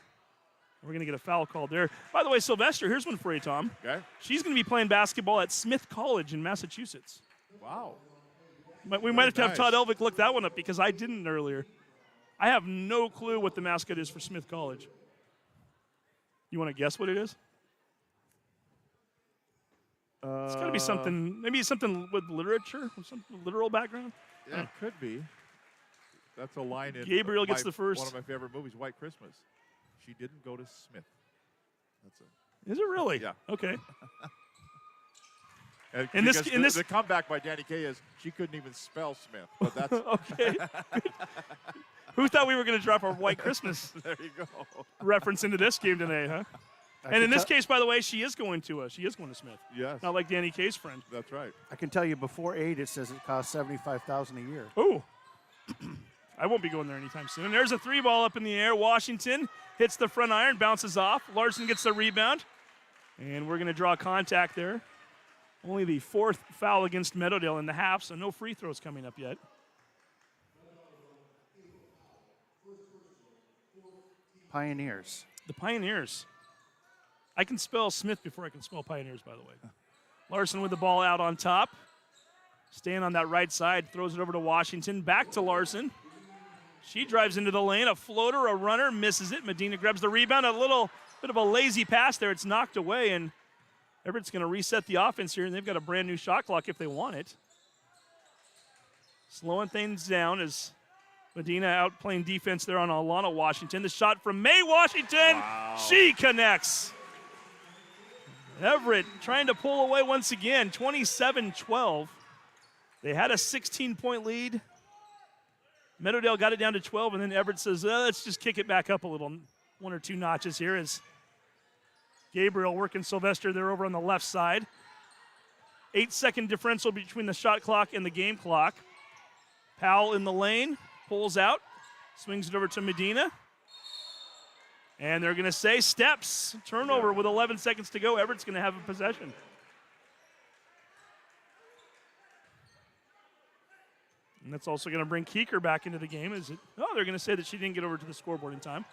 We're going to get a foul called there. By the way, Sylvester, here's one for you, Tom. Okay. She's going to be playing basketball at Smith College in Massachusetts. Wow. But we might have to have Todd Elvick look that one up because I didn't earlier. I have no clue what the mascot is for Smith College. You want to guess what it is? It's got to be something, maybe something with literature, some literal background. Yeah, it could be. That's a line in Gabriel gets the first. One of my favorite movies, White Christmas. She didn't go to Smith. That's it. Is it really? Yeah. Okay. And the comeback by Danny Kaye is she couldn't even spell Smith. But that's okay. Who thought we were going to drop our White Christmas there you go. reference into this game today, huh? And in this case, by the way, she is going to Smith. Yes. Not like Danny Kaye's friend. That's right. I can tell you before 8, it says it costs $75,000 a year. Ooh. I won't be going there anytime soon. There's a 3-ball up in the air. Washington hits the front iron, bounces off. Larson gets the rebound. And we're going to draw contact there. Only the 4th foul against Meadowdale in the half, so no free throws coming up yet. Pioneers. The Pioneers. I can spell Smith before I can spell Pioneers, by the way. Larson with the ball out on top. Staying on that right side, throws it over to Washington. Back to Larson. She drives into the lane. A floater, a runner, misses it. Medina grabs the rebound. A little bit of a lazy pass there. It's knocked away, and Everett's going to reset the offense here, and they've got a brand new shot clock if they want it. Slowing things down as Medina out playing defense there on Alana Washington. The shot from May Washington. Wow. She connects. Everett trying to pull away once again, 27-12. They had a 16-point lead. Meadowdale got it down to 12, and then Everett says, let's just kick it back up a little, 1 or 2 notches here as Gabriel working Sylvester there over on the left side. 8-second differential between the shot clock and the game clock. Powell in the lane, pulls out, swings it over to Medina. And they're going to say steps. Turnover with 11 seconds to go. Everett's going to have a possession. And that's also going to bring Keeker back into the game. They're going to say that she didn't get over to the scoreboard in time.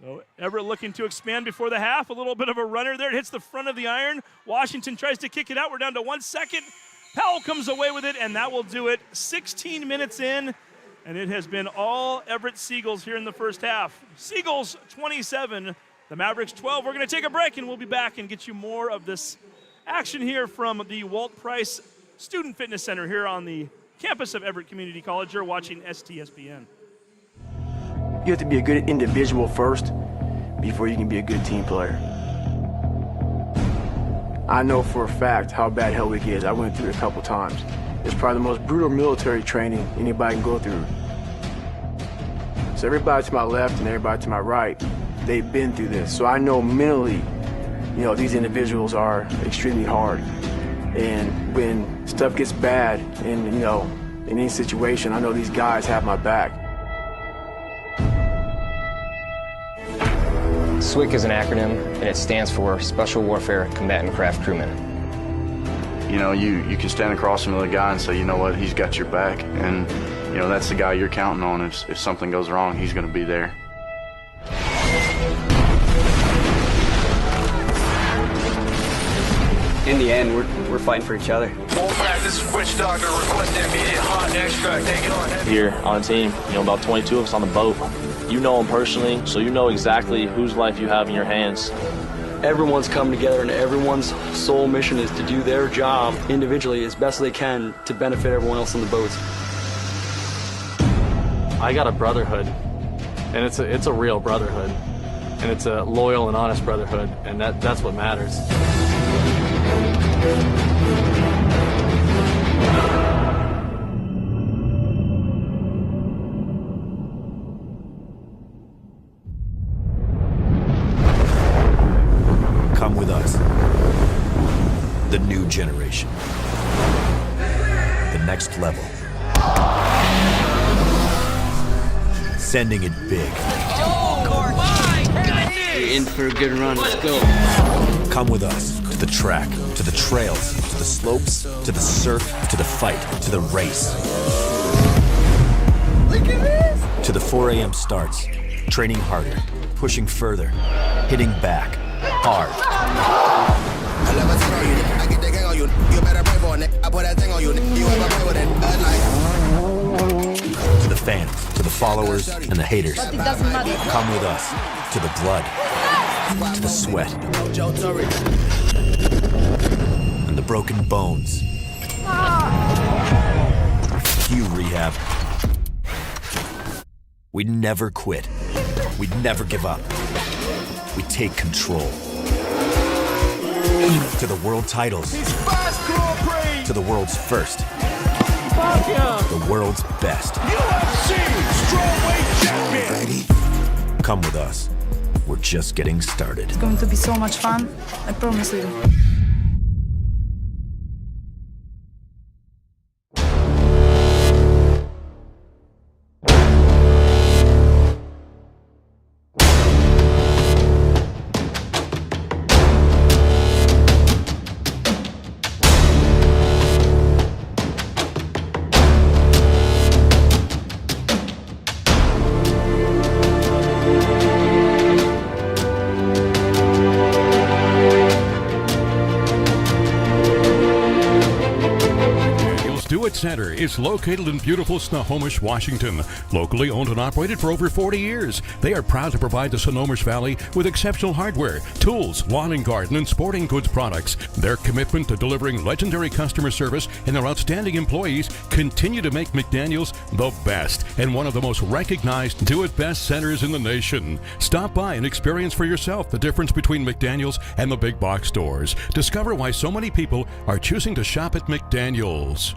So Everett looking to expand before the half. A little bit of a runner there. It hits the front of the iron. Washington tries to kick it out. We're down to 1 second. Powell comes away with it, and that will do it. 16 minutes in, and it has been all Everett Seagulls here in the first half. Seagulls 27, the Mavericks 12. We're going to take a break, and we'll be back and get you more of this action here from the Walt Price Student Fitness Center here on the campus of Everett Community College. You're watching STSPN. You have to be a good individual first before you can be a good team player. I know for a fact how bad Hell Week is. I went through it a couple times. It's probably the most brutal military training anybody can go through. So everybody to my left and everybody to my right, they've been through this. So I know mentally, these individuals are extremely hard. And when stuff gets bad in, in any situation, I know these guys have my back. SWCC is an acronym, and it stands for Special Warfare Combatant Craft Crewman. You can stand across from the guy and say, you know what, he's got your back, and that's the guy you're counting on. If something goes wrong, he's going to be there. In the end, we're fighting for each other. This is Witch Doctor requesting immediate hot extract. Take it on. Here on the team, about 22 of us on the boat. You know them personally, so you know exactly whose life you have in your hands. Everyone's come together, and everyone's sole mission is to do their job individually as best they can to benefit everyone else on the boats. I got a brotherhood, and it's a real brotherhood, and it's a loyal and honest brotherhood, and that's what matters. Come with us. The new generation. The next level. Sending it big. You're in for a good run. Let's go. Come with us to the track, to the trails, to the slopes, to the surf, to the fight, to the race. Look at this! To the 4 a.m. starts, training harder, pushing further, hitting back, hard. To the fans, to the followers, and the haters. But it doesn't matter. Come with us to the blood, to the sweat, and the broken bones. You rehab. We never quit. We never give up. We take control. To the world titles. To the world's first. The world's best. UFC Strawweight Champion. Come with us. We're just getting started. It's going to be so much fun, I promise you. Center is located in beautiful Snohomish, Washington. Locally owned and operated for over 40 years, they are proud to provide the Snohomish Valley with exceptional hardware, tools, lawn and garden, and sporting goods products. Their commitment to delivering legendary customer service and their outstanding employees continue to make McDaniel's the best and one of the most recognized do-it-best centers in the nation. Stop by and experience for yourself the difference between McDaniel's and the big box stores. Discover why so many people are choosing to shop at McDaniel's.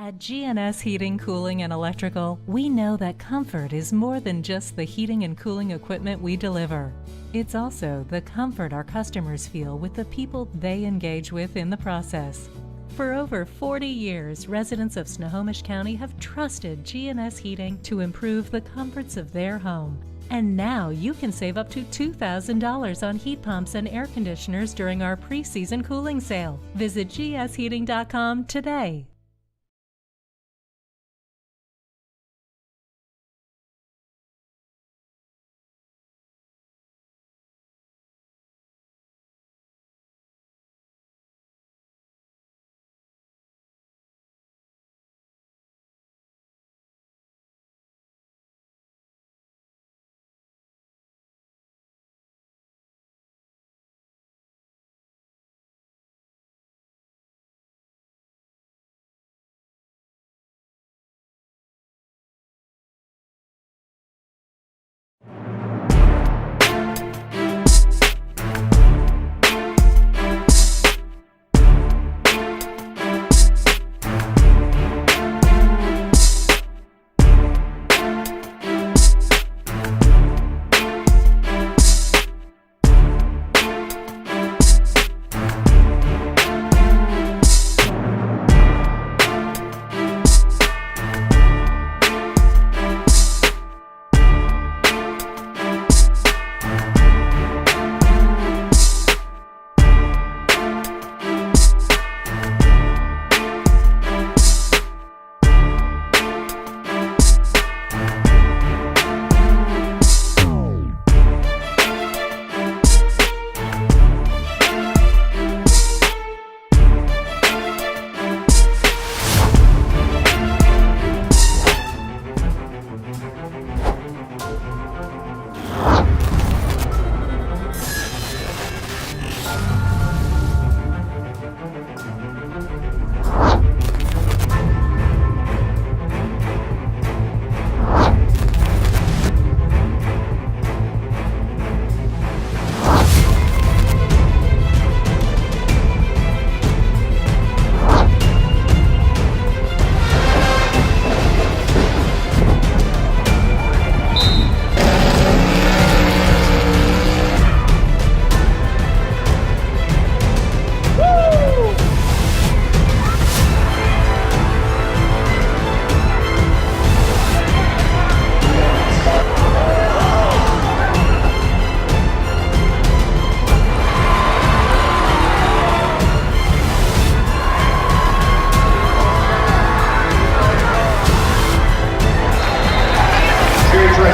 At GNS Heating, Cooling, and Electrical, we know that comfort is more than just the heating and cooling equipment we deliver. It's also the comfort our customers feel with the people they engage with in the process. For over 40 years, residents of Snohomish County have trusted GNS Heating to improve the comforts of their home. And now you can save up to $2,000 on heat pumps and air conditioners during our pre-season cooling sale. Visit gsheating.com today.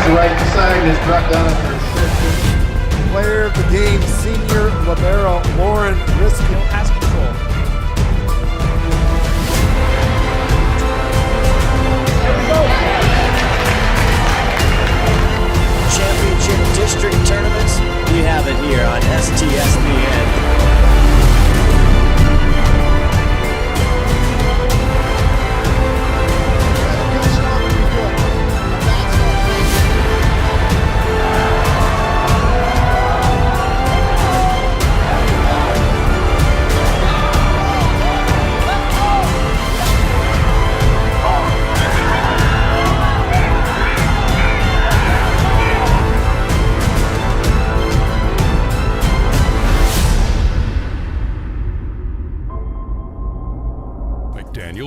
Right side is dropped down for player of the game, senior libero Lauren Riskill has control. Championship district tournaments, we have it here on STSPN.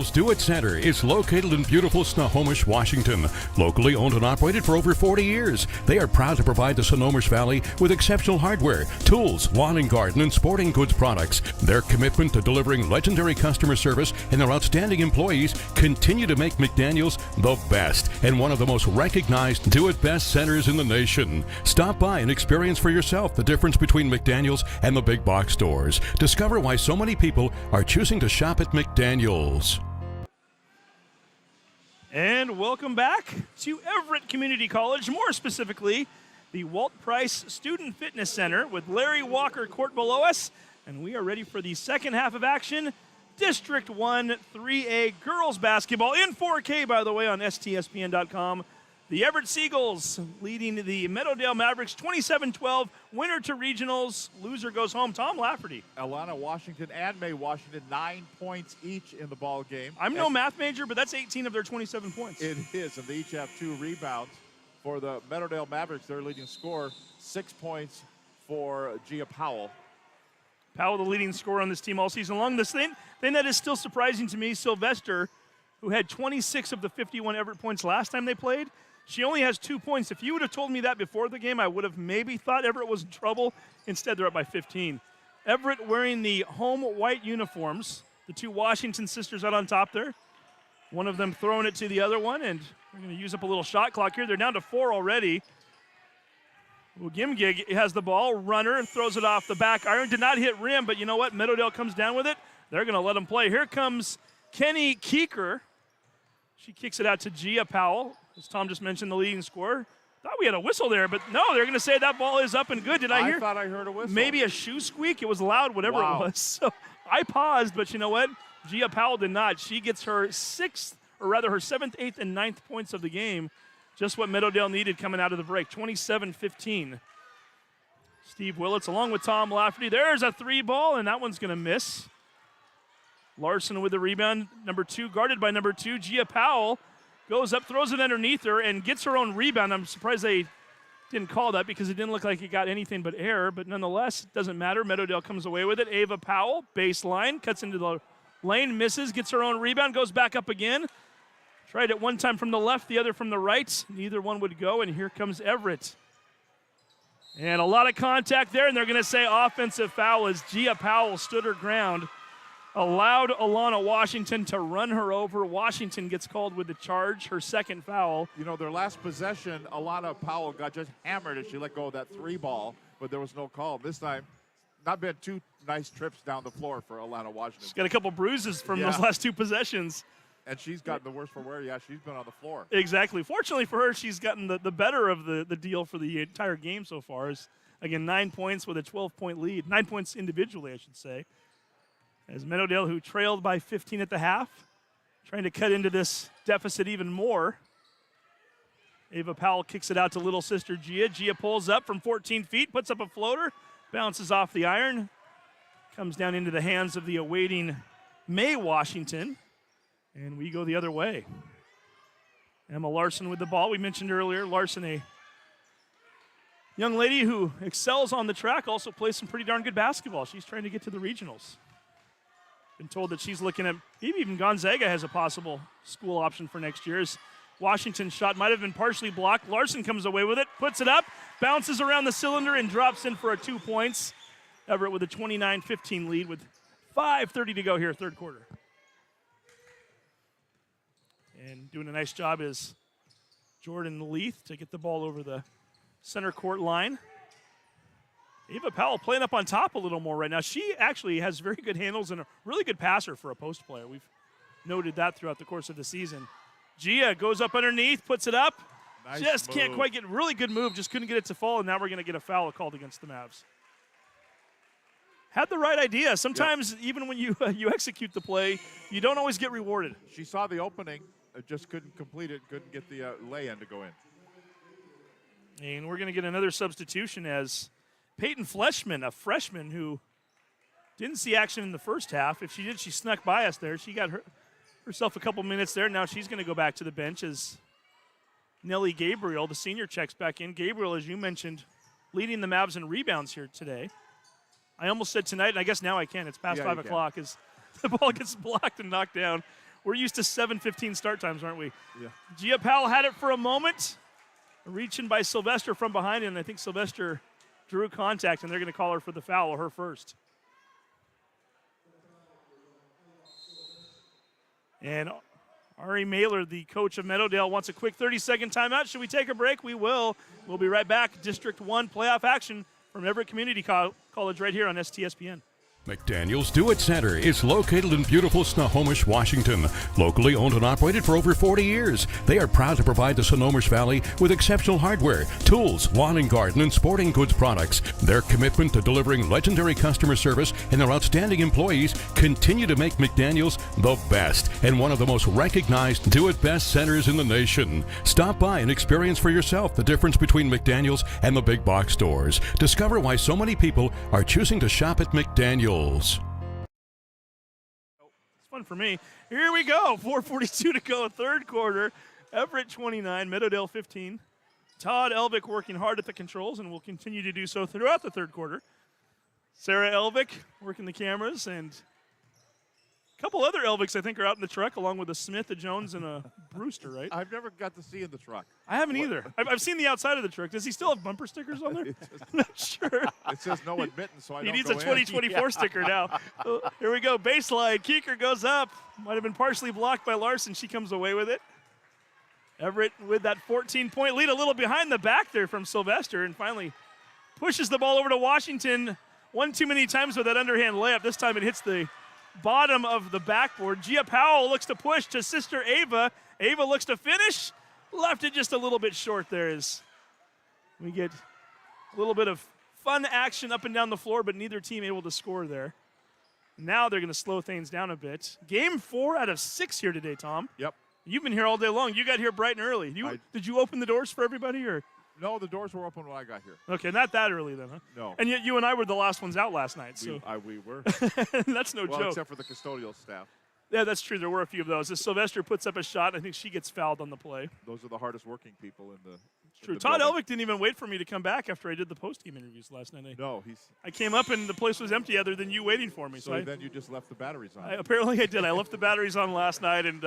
McDaniel's Do-It Center is located in beautiful Snohomish, Washington. Locally owned and operated for over 40 years, they are proud to provide the Snohomish Valley with exceptional hardware, tools, lawn and garden, and sporting goods products. Their commitment to delivering legendary customer service and their outstanding employees continue to make McDaniel's the best and one of the most recognized do-it-best centers in the nation. Stop by and experience for yourself the difference between McDaniel's and the big box stores. Discover why so many people are choosing to shop at McDaniel's. And welcome back to Everett Community College, more specifically, the Walt Price Student Fitness Center with Larry Walker court below us. And we are ready for the second half of action. District 1 3A girls basketball in 4K, by the way, on STSPN.com. The Everett Seagulls leading the Meadowdale Mavericks 27-12, winner to regionals, loser goes home. Tom Lafferty. Alana Washington and May Washington, 9 points each in the ball game. I'm no math major, but that's 18 of their 27 points. It is, and they each have 2 rebounds. For the Meadowdale Mavericks, their leading scorer, 6 points for Gia Powell. Powell, the leading scorer on this team all season long. The thing that is still surprising to me, Sylvester, who had 26 of the 51 Everett points last time they played, she only has 2 points. If you would have told me that before the game, I would have maybe thought Everett was in trouble. Instead, they're up by 15. Everett wearing the home white uniforms. The 2 Washington sisters out on top there. One of them throwing it to the other one, and we're going to use up a little shot clock here. They're down to 4 already. Gimgig has the ball. Runner and throws it off the back iron. Did not hit rim, but you know what? Meadowdale comes down with it. They're going to let him play. Here comes Kenny Keeker. She kicks it out to Gia Powell. As Tom just mentioned, the leading scorer. Thought we had a whistle there, but no, they're going to say that ball is up and good. Did I hear? I thought I heard a whistle. Maybe a shoe squeak. It was loud, whatever Wow. it was. So I paused, but you know what? Gia Powell did not. She gets her 6th, or rather her 7th, 8th, and 9th points of the game. Just what Meadowdale needed coming out of the break. 27-15. Steve Willits along with Tom Lafferty. There's a 3 ball, and that one's going to miss. Larson with the rebound. Number 2, guarded by number 2. Gia Powell goes up, throws it underneath her, and gets her own rebound. I'm surprised they didn't call that because it didn't look like it got anything but air, but nonetheless, it doesn't matter. Meadowdale comes away with it. Ava Powell, baseline, cuts into the lane, misses, gets her own rebound, goes back up again. Tried it one time from the left, the other from the right. Neither one would go, and here comes Everett. And a lot of contact there, and they're going to say offensive foul as Gia Powell stood her ground. Allowed Alana Washington to run her over. Washington gets called with the charge, her 2nd foul. You know, their last possession, Alana Powell got just hammered as she let go of that 3 ball, but there was no call. This time, not been 2 nice trips down the floor for Alana Washington. She's got a couple bruises from those last 2 possessions. And she's gotten the worst for wear. Yeah, she's been on the floor. Exactly. Fortunately for her, she's gotten the better of the deal for the entire game so far. Is again, 9 points with a 12-point lead. 9 points individually, I should say. As Meadowdale, who trailed by 15 at the half, trying to cut into this deficit even more. Ava Powell kicks it out to little sister Gia. Gia pulls up from 14 feet, puts up a floater, bounces off the iron, comes down into the hands of the awaiting May Washington, and we go the other way. Emma Larson with the ball. We mentioned earlier, Larson, a young lady who excels on the track, also plays some pretty darn good basketball. She's trying to get to the regionals. Been told that she's looking at, even Gonzaga has a possible school option for next year. Washington's shot might have been partially blocked. Larson comes away with it, puts it up, bounces around the cylinder, and drops in for a 2 points. Everett with a 29-15 lead with 5:30 to go here, 3rd quarter. And doing a nice job is Jordan Leith to get the ball over the center court line. Ava Powell playing up on top a little more right now. She actually has very good handles and a really good passer for a post player. We've noted that throughout the course of the season. Gia goes up underneath, puts it up. Nice just move. Can't quite get, really good move, just couldn't get it to fall, and now we're going to get a foul called against the Mavs. Had the right idea. Sometimes even when you execute the play, you don't always get rewarded. She saw the opening, just couldn't complete it, couldn't get the lay-in to go in. And we're going to get another substitution as Peyton Fleshman, a freshman who didn't see action in the first half. If she did, she snuck by us there. She got herself a couple minutes there. Now she's going to go back to the bench as Nellie Gabriel, the senior, checks back in. Gabriel, as you mentioned, leading the Mavs in rebounds here today. I almost said tonight, and I guess now I can. It's past 5 o'clock as the ball gets blocked and knocked down. We're used to 7:15 start times, aren't we? Yeah. Gia Powell had it for a moment. Reaching by Sylvester from behind, and I think Sylvester drew contact, and they're going to call her for the foul, or her first. And Ari Mailer, the coach of Meadowdale, wants a quick 30-second timeout. Should we take a break? We will. We'll be right back. District 1 playoff action from Everett Community College right here on STSPN. McDaniel's Do It Center is located in beautiful Snohomish, Washington. Locally owned and operated for over 40 years, they are proud to provide the Snohomish Valley with exceptional hardware, tools, lawn and garden, and sporting goods products. Their commitment to delivering legendary customer service and their outstanding employees continue to make McDaniel's the best and one of the most recognized do-it-best centers in the nation. Stop by and experience for yourself the difference between McDaniel's and the big box stores. Discover why so many people are choosing to shop at McDaniel's. It's fun for me. Here we go. 4:42 to go, third quarter. Everett 29, Meadowdale 15. Todd Elvick working hard at the controls and will continue to do so throughout the third quarter. Sarah Elvick working the cameras, and a couple other Elvicks I think are out in the truck along with a Smith, a Jones, and a Brewster, right? I've never got to see in the truck. I haven't either. I've seen the outside of the truck. Does he still have bumper stickers on there? I'm not sure. It says no admittance, so I He don't needs go a 2024 sticker now. Here we go. Baseline. Keeker goes up. Might have been partially blocked by Larson. She comes away with it. Everett with that 14-point lead, a little behind the back there from Sylvester, and finally pushes the ball over to Washington one too many times with that underhand layup. This time it hits the bottom of the backboard. Gia Powell looks to push to sister Ava. Ava looks to finish. Left it just a little bit short there as we get a little bit of fun action up and down the floor, but neither team able to score there. Now they're going to slow things down a bit. Game 4 out of 6 here today, Tom. Yep. You've been here all day long. You got here bright and early. Did you open the doors for everybody, or? No, the doors were open when I got here. Okay, not that early then, huh? No. And yet you and I were the last ones out last night. So we were. That's no joke. Except for the custodial staff. Yeah, that's true. There were a few of those. As Sylvester puts up a shot, I think she gets fouled on the play. Those are the hardest working people in the. True. Todd Elvick didn't even wait for me to come back after I did the post-game interviews last night. No, I came up and the place was empty other than you waiting for me. So then you just left the batteries on. Apparently I did. I left the batteries on last night and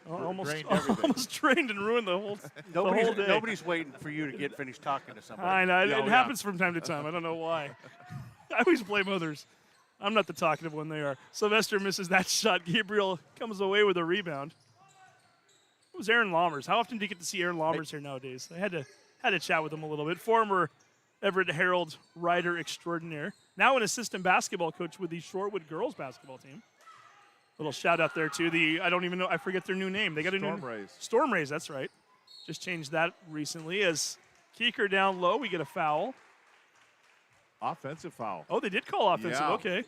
almost drained and ruined the whole day. Nobody's waiting for you to get finished talking to somebody. I know. It happens from time to time. I don't know why. I always blame others. I'm not the talkative one, they are. Sylvester misses that shot. Gabriel comes away with a rebound. It was Aaron Lammers. How often do you get to see Aaron Lammers here nowadays? I had to chat with him a little bit. Former Everett Herald writer extraordinaire. Now an assistant basketball coach with the Shorewood girls basketball team. Little shout out there to I don't even know, I forget their new name. They got a new Rays. Storm Rays, that's right. Just changed that recently. As Keeker down low, we get a foul. Offensive foul. Oh, they did call offensive. Yeah. Okay.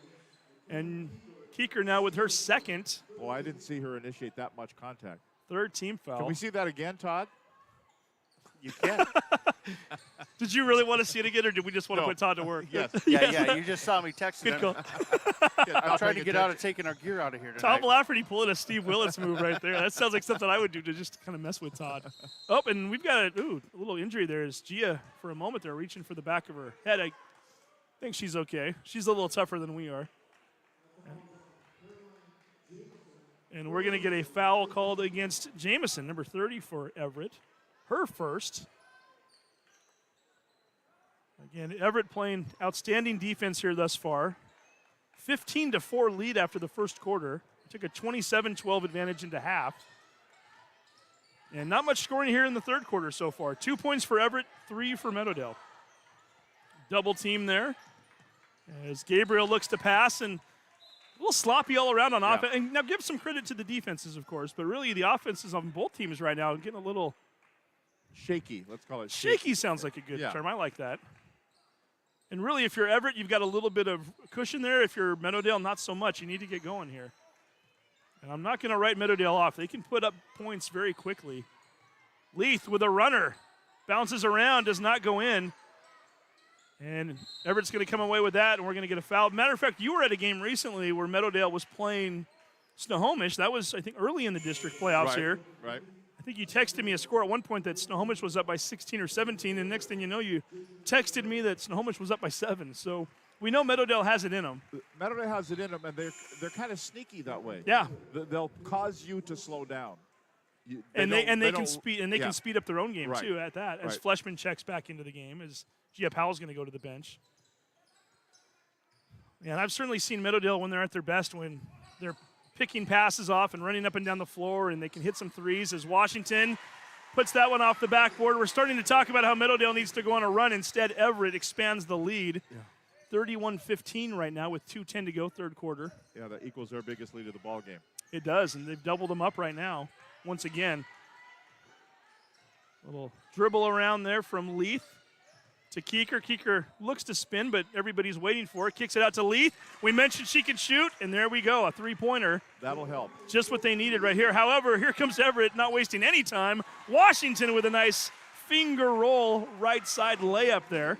And Keeker now with her second. Oh, I didn't see her initiate that much contact. Third team foul. Can we see that again, Todd? You can. Did you really want to see it again, or did we just want to put Todd to work? Yes. Yeah. You just saw me texting Good him. call. I'm trying to get out of taking our gear out of here Tom tonight. Lafferty pulling a Steve Willits move right there. That sounds like something I would do to just kind of mess with Todd. Oh, and we've got a little injury there. Is Gia, for a moment there, reaching for the back of her head. I think she's okay. She's a little tougher than we are. And we're going to get a foul called against Jamison, number 30 for Everett. Her first. Again, Everett playing outstanding defense here thus far. 15-4 lead after the first quarter. Took a 27-12 advantage into half. And not much scoring here in the third quarter so far. 2 points for Everett, 3 for Meadowdale. Double team there. As Gabriel looks to pass, and a little sloppy all around on offense. And now give some credit to the defenses, of course, but really the offenses on both teams right now getting a little shaky. Let's call it shaky. Sounds like a good term. I like that. And really, if you're Everett, you've got a little bit of cushion there. If you're Meadowdale, not so much. You need to get going here. And I'm not going to write Meadowdale off. They can put up points very quickly. Leith with a runner. Bounces around, does not go in. And Everett's going to come away with that, and we're going to get a foul. Matter of fact, you were at a game recently where Meadowdale was playing Snohomish. That was, I think, early in the district playoffs here. Right. I think you texted me a score at one point that Snohomish was up by 16 or 17, and next thing you know, you texted me that Snohomish was up by 7. So we know Meadowdale has it in them. Meadowdale has it in them, and they're kind of sneaky that way. Yeah. They'll cause you to slow down. They can speed up their own game too at that. As Fleshman checks back into the game, as Gia Powell's going to go to the bench. And I've certainly seen Meadowdale when they're at their best, when they're picking passes off and running up and down the floor, and they can hit some threes. As Washington puts that one off the backboard, we're starting to talk about how Meadowdale needs to go on a run. Instead, Everett expands the lead. 31-15 right now with 2:10 to go, third quarter. Yeah, that equals their biggest lead of the ball game. It does, and they've doubled them up right now. Once again, little dribble around there from Leith to Keeker. Keeker looks to spin, but everybody's waiting for it. Kicks it out to Leith. We mentioned she can shoot, and there we go, a three-pointer. That'll help. Just what they needed right here. However, here comes Everett, not wasting any time. Washington with a nice finger roll right side layup there.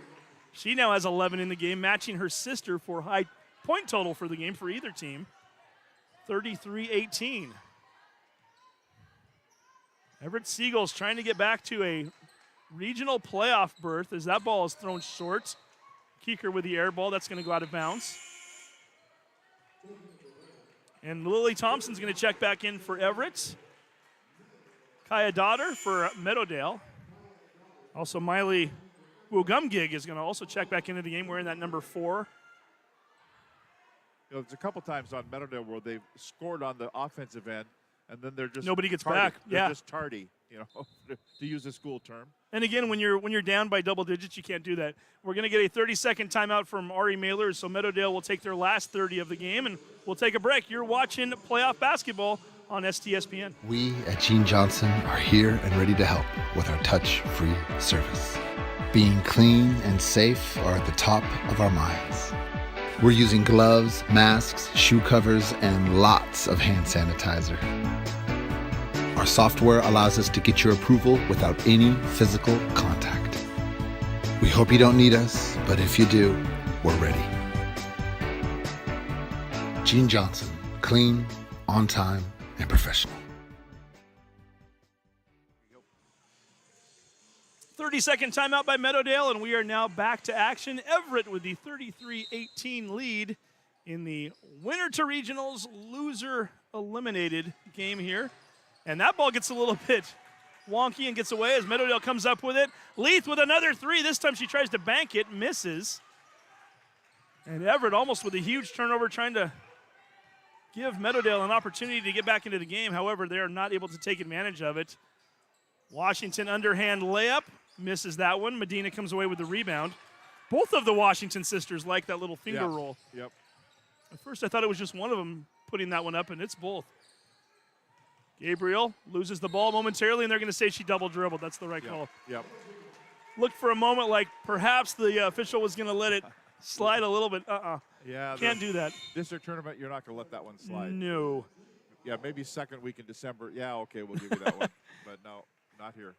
She now has 11 in the game, matching her sister for high point total for the game for either team. 33-18. Everett Seagulls trying to get back to a regional playoff berth as that ball is thrown short. Keeker with the air ball. That's going to go out of bounds. And Lily Thompson's going to check back in for Everett. Kaya Daughter for Meadowdale. Also, Miley Wugumgig is going to also check back into the game wearing that number 4. You know, there's a couple times on Meadowdale where they've scored on the offensive end, and then they're just nobody gets tardy. back. They're yeah, just tardy, you know, to use a school term. And again, when you're down by double digits, you can't do that. We're going to get a 30-second timeout from Ari Mailer, so Meadowdale will take their last 30 of the game, and we'll take a break. You're watching playoff basketball on STSPN. We at Gene Johnson are here and ready to help with our touch-free service. Being clean and safe are at the top of our minds. We're using gloves, masks, shoe covers, and lots of hand sanitizer. Our software allows us to get your approval without any physical contact. We hope you don't need us, but if you do, we're ready. Gene Johnson, clean, on time, and professional. 30-second timeout by Meadowdale, and we are now back to action. Everett with the 33-18 lead in the winner to regionals, loser eliminated game here. And that ball gets a little bit wonky and gets away as Meadowdale comes up with it. Leith with another 3. This time she tries to bank it, misses. And Everett almost with a huge turnover trying to give Meadowdale an opportunity to get back into the game. However, they are not able to take advantage of it. Washington underhand layup. Misses that one. Medina comes away with the rebound. Both of the Washington sisters like that little finger roll. Yep. At first I thought it was just one of them putting that one up, and it's both. Gabriel loses the ball momentarily, and they're going to say she double dribbled. That's the right call. Yep. Looked for a moment like perhaps the official was going to let it slide a little bit. Yeah. Can't do that. District tournament, you're not going to let that one slide. No. Yeah, maybe second week in December. Yeah, okay, we'll give you that one. But no, not here.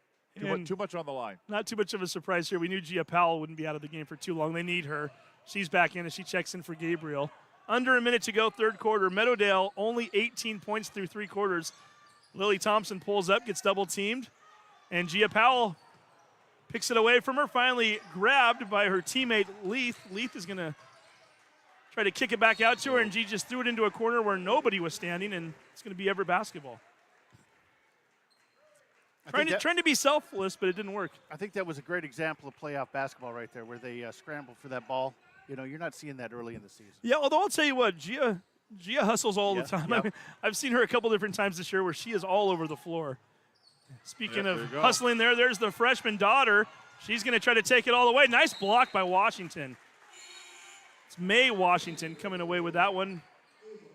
Too much on the line. Not too much of a surprise here. We knew Gia Powell wouldn't be out of the game for too long. They need her. She's back in as she checks in for Gabriel. Under a minute to go, third quarter. Meadowdale only 18 points through 3 quarters. Lily Thompson pulls up, gets double teamed, and Gia Powell picks it away from her. Finally grabbed by her teammate Leith. Leith is going to try to kick it back out to her, and G just threw it into a corner where nobody was standing, and it's going to be Everett basketball. Trying to be selfless, but it didn't work. I think that was a great example of playoff basketball right there, where they scrambled for that ball. You know, you're not seeing that early in the season. Yeah, although I'll tell you what, Gia hustles all the time. Yep. I mean, I've seen her a couple different times this year where she is all over the floor. Speaking of hustling there's the freshman Daughter. She's going to try to take it all the way. Nice block by Washington. It's May Washington coming away with that one.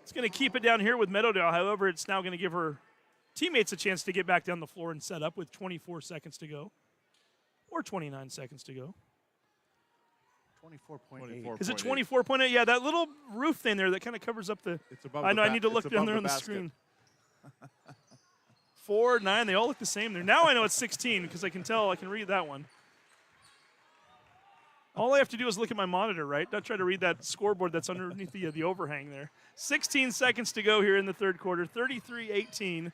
It's going to keep it down here with Meadowdale. However, it's now going to give her teammates a chance to get back down the floor and set up with 24 seconds to go. Or 29 seconds to go. 24.8. Is it 24.8? Yeah, that little roof thing there that kind of covers up the. It's above I know. I the need to look down there on the screen. 4, 9. They all look the same there. Now I know it's 16 because I can tell. I can read that one. All I have to do is look at my monitor, right? Not try to read that scoreboard that's underneath the overhang there. 16 seconds to go here in the third quarter. 33-18.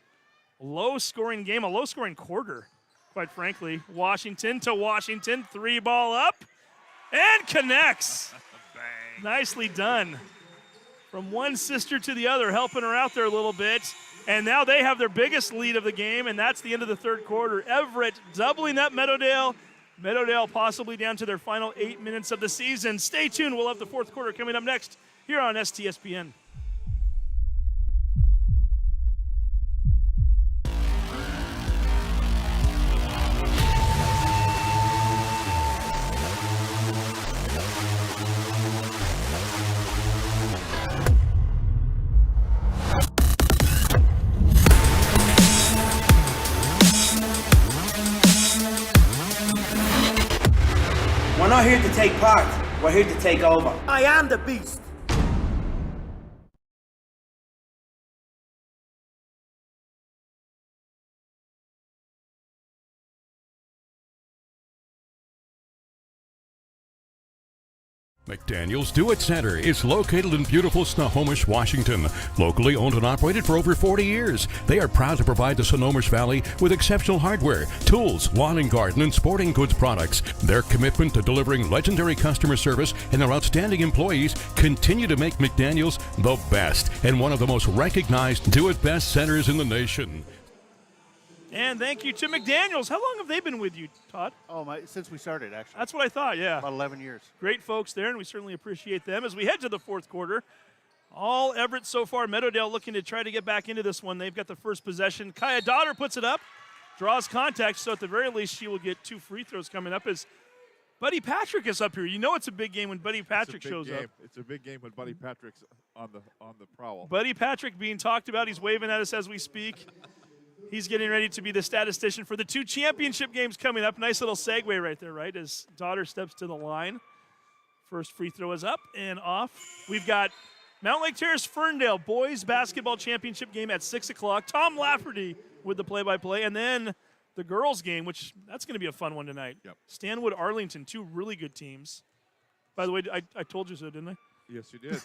Low-scoring game, a low-scoring quarter, quite frankly. Washington to Washington. 3-ball up. And connects. Nicely done. From one sister to the other, helping her out there a little bit. And now they have their biggest lead of the game, and that's the end of the third quarter. Everett doubling up Meadowdale. Meadowdale possibly down to their final 8 minutes of the season. Stay tuned. We'll have the fourth quarter coming up next here on STSPN. take part. We're here to take over. I am the beast. McDaniel's Do It Center is located in beautiful Snohomish, Washington. Locally owned and operated for over 40 years, they are proud to provide the Snohomish Valley with exceptional hardware, tools, lawn and garden, and sporting goods products. Their commitment to delivering legendary customer service and their outstanding employees continue to make McDaniel's the best and one of the most recognized Do It Best centers in the nation. And thank you to McDaniel's. How long have they been with you, Todd? Oh, since we started, actually. That's what I thought, yeah. About 11 years. Great folks there, and we certainly appreciate them. As we head to the fourth quarter, all Everett so far. Meadowdale looking to try to get back into this one. They've got the first possession. Kaya Daughter puts it up, draws contact, so at the very least she will get 2 free throws coming up as Buddy Patrick is up here. You know it's a big game when Buddy Patrick shows up. It's a big game when Buddy Patrick's on the prowl. Buddy Patrick being talked about. He's waving at us as we speak. He's getting ready to be the statistician for the 2 championship games coming up. Nice little segue right there, right, as Daughter steps to the line. First free throw is up and off. We've got Mount Lake Terrace Ferndale boys basketball championship game at 6 o'clock. Tom Lafferty with the play-by-play. And then the girls game, which that's going to be a fun one tonight. Yep. Stanwood, Arlington, 2 really good teams. By the way, I told you so, didn't I? Yes, you did.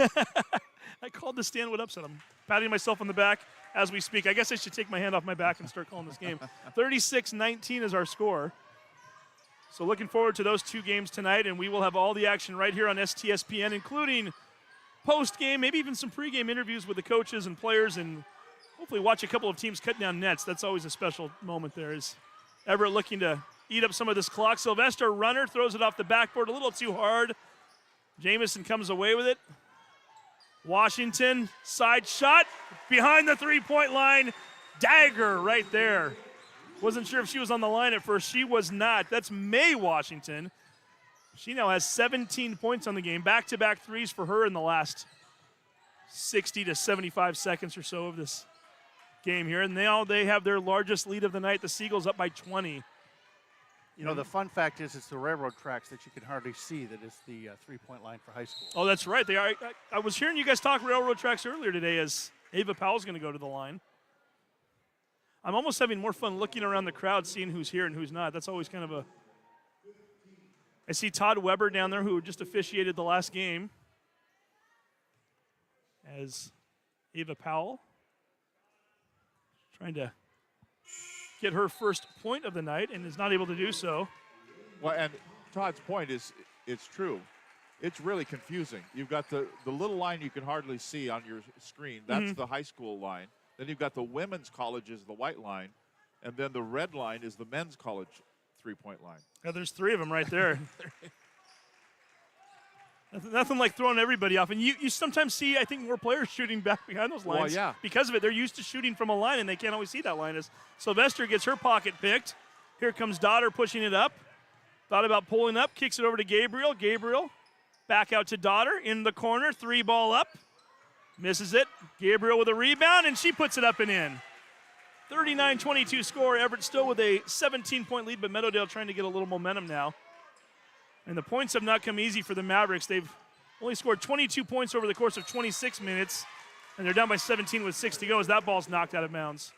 I called the Stanwood upset. I'm patting myself on the back as we speak. I guess I should take my hand off my back and start calling this game. 36-19 is our score. So looking forward to those 2 games tonight, and we will have all the action right here on STSPN, including post-game, maybe even some pregame interviews with the coaches and players, and hopefully watch a couple of teams cut down nets. That's always a special moment there. Is Everett looking to eat up some of this clock. Sylvester Runner throws it off the backboard a little too hard. Jamison comes away with it. Washington, side shot, behind the three-point line. Dagger right there. Wasn't sure if she was on the line at first. She was not. That's May Washington. She now has 17 points on the game. Back-to-back threes for her in the last 60 to 75 seconds or so of this game here. And now they have their largest lead of the night. The Seagulls up by 20. You know, the fun fact is it's the railroad tracks that you can hardly see that is the three-point line for high school. Oh, that's right. They are. I was hearing you guys talk railroad tracks earlier today as Ava Powell's going to go to the line. I'm almost having more fun looking around the crowd, seeing who's here and who's not. That's always kind of a... I see Todd Weber down there, who just officiated the last game, as Ava Powell trying to get her first point of the night and is not able to do so. Well, and Todd's point is, it's true. It's really confusing. You've got the little line you can hardly see on your screen. That's the high school line. Then you've got the women's college is the white line. And then the red line is the men's college three-point line. Yeah, there's 3 of them right there. Nothing like throwing everybody off. And you sometimes see, I think, more players shooting back behind those lines. Well, yeah. Because of it, they're used to shooting from a line, and they can't always see that line. As Sylvester gets her pocket picked. Here comes Daughter pushing it up. Thought about pulling up, kicks it over to Gabriel. Gabriel back out to Daughter in the corner, 3-ball up. Misses it. Gabriel with a rebound, and she puts it up and in. 39-22 score. Everett still with a 17-point lead, but Meadowdale trying to get a little momentum now. And the points have not come easy for the Mavericks. They've only scored 22 points over the course of 26 minutes, and they're down by 17 with 6 to go as that ball's knocked out of bounds.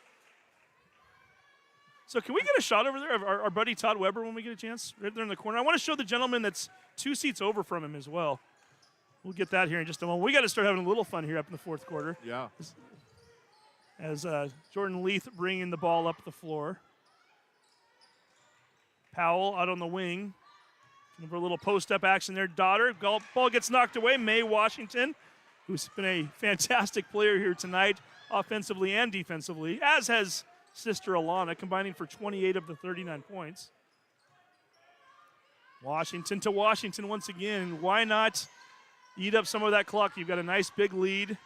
So can we get a shot over there of our buddy Todd Weber when we get a chance? Right there in the corner. I want to show the gentleman that's 2 seats over from him as well. We'll get that here in just a moment. We got to start having a little fun here up in the fourth quarter. Yeah. As Jordan Leith bringing the ball up the floor. Powell out on the wing. A little post-up action there. Daughter. Ball gets knocked away. May Washington, who's been a fantastic player here tonight, offensively and defensively, as has sister Alana, combining for 28 of the 39 points. Washington to Washington once again. Why not eat up some of that clock? You've got a nice big lead.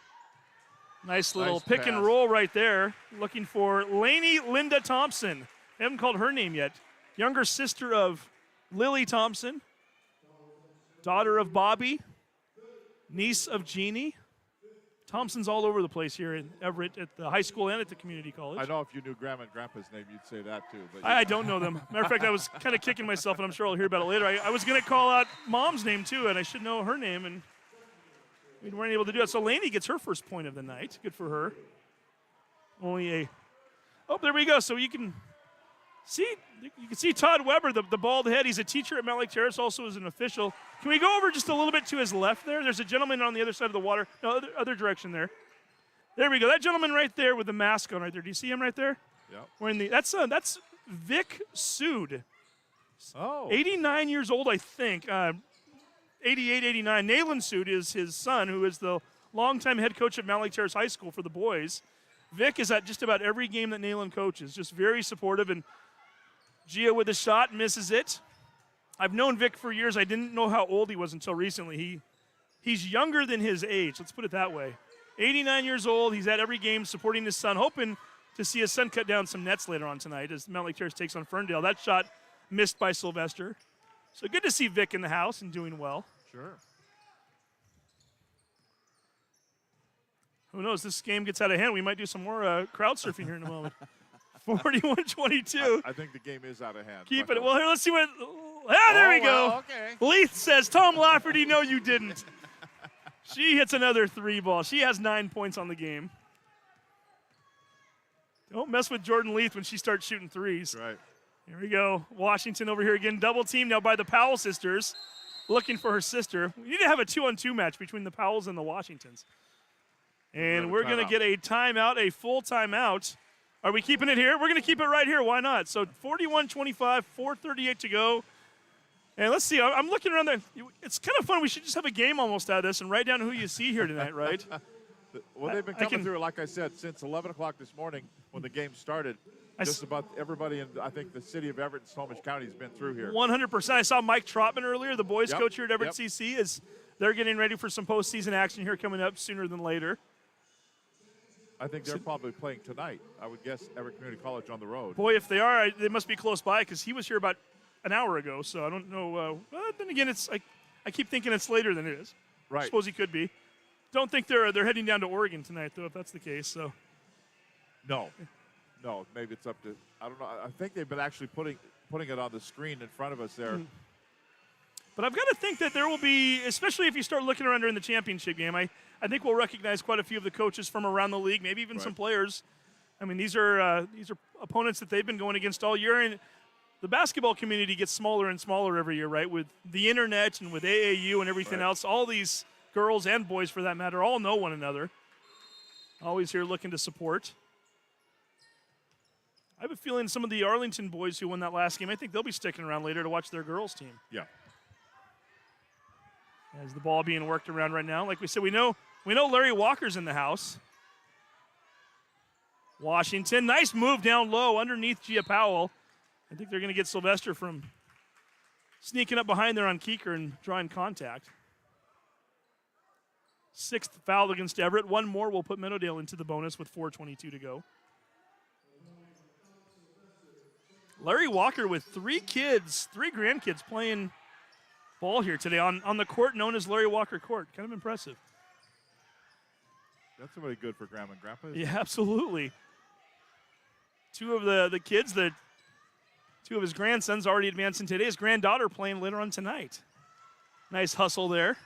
Nice little pick and roll right there. Looking for Lainey Linda Thompson. They haven't called her name yet. Younger sister of Lily Thompson. Daughter of Bobby. Niece of Jeannie. Thompson's all over the place here in Everett at the high school and at the community college. I know if you knew Grandma and Grandpa's name, you'd say that too. But I don't know them. Matter of fact, I was kind of kicking myself, and I'm sure I'll hear about it later. I was going to call out Mom's name too, and I should know her name, and we weren't able to do it. So Laney gets her first point of the night. Good for her. Oh, there we go. So you can see Todd Weber, the bald head. He's a teacher at Mount Lake Terrace, also is an official. Can we go over just a little bit to his left there? There's a gentleman on the other side of the water. No, other direction there. There we go. That gentleman right there with the mask on right there. Do you see him right there? Yeah. That's Vic Sood. Oh. 89 years old, I think. 88, 89. Nayland Sood is his son, who is the longtime head coach at Mount Lake Terrace High School for the boys. Vic is at just about every game that Nayland coaches. Just very supportive. And Gia with a shot, misses it. I've known Vic for years. I didn't know how old he was until recently. He's younger than his age, let's put it that way. 89 years old. He's at every game supporting his son, hoping to see his son cut down some nets later on tonight as Mount Lake Terrace takes on Ferndale. That shot missed by Sylvester. So good to see Vic in the house and doing well. Sure. Who knows? This game gets out of hand. We might do some more crowd surfing here in a moment. 41-22. I think the game is out of hand. Keep it. Well, here, let's see what. There we go. Well, okay. Leith says, Tom Lafferty, no, you didn't. She hits another 3 ball. She has 9 points on the game. Don't mess with Jordan Leith when she starts shooting threes. Right. Here we go. Washington over here again. Double team now by the Powell sisters. Looking for her sister. We need to have a 2-on-2 match between the Powells and the Washingtons. And we're going to get a timeout, a full timeout. Are we keeping it here? We're going to keep it right here. Why not? So 41-25, 4:38 to go. And let's see. I'm looking around there. It's kind of fun. We should just have a game almost out of this and write down who you see here tonight, right? Well, they've been coming through, like I said, since 11 o'clock this morning when the game started. Just about everybody in, I think, the city of Everett and Snohomish County has been through here. 100%. I saw Mike Trotman earlier, the boys coach here at Everett CC, as they're getting ready for some postseason action here coming up sooner than later. I think they're probably playing tonight. I would guess Everett Community College on the road. Boy, if they are, they must be close by because he was here about an hour ago. So I don't know. Then again, I keep thinking it's later than it is. Right. I suppose he could be. Don't think they're heading down to Oregon tonight, though, if that's the case. So. No, maybe it's up to, I don't know. I think they've been actually putting it on the screen in front of us there. But I've got to think that there will be, especially if you start looking around during the championship game, I think we'll recognize quite a few of the coaches from around the league, maybe even some players. I mean, these are opponents that they've been going against all year, and the basketball community gets smaller and smaller every year, right? With the internet and with AAU and everything else, all these girls and boys, for that matter, all know one another. Always here looking to support. I have a feeling some of the Arlington boys who won that last game, I think they'll be sticking around later to watch their girls team. Yeah. As the ball being worked around right now. Like we said, we know Larry Walker's in the house. Washington, nice move down low underneath Gia Powell. I think they're going to get Sylvester from sneaking up behind there on Keeker and drawing contact. 6th foul against Everett. One more will put Meadowdale into the bonus with 4:22 to go. Larry Walker with 3 grandkids playing ball here today on the court known as Larry Walker Court. Kind of impressive. That's really good for Grandma and Grandpa. Yeah, absolutely. 2 of the kids, 2 of his grandsons already advancing today. His granddaughter playing later on tonight. Nice hustle there.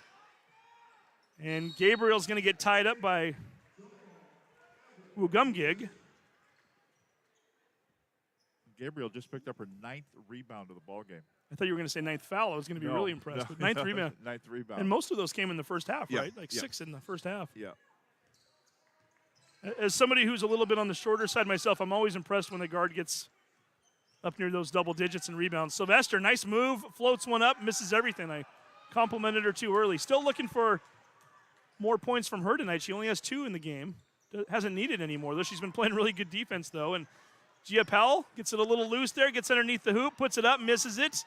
And Gabriel's going to get tied up by Wugumgig. Gabriel just picked up her 9th rebound of the ball game. I thought you were going to say 9th foul. I was going to be really impressed. But 9th rebound. 9th rebound. And most of those came in the first half, right? Like 6 in the first half. Yeah. As somebody who's a little bit on the shorter side myself, I'm always impressed when the guard gets up near those double digits in rebounds. Sylvester, nice move, floats one up, misses everything. I complimented her too early. Still looking for more points from her tonight. She only has 2 in the game. Hasn't needed any more, though. She's been playing really good defense, though. And Gia Powell gets it a little loose there, gets underneath the hoop, puts it up, misses it.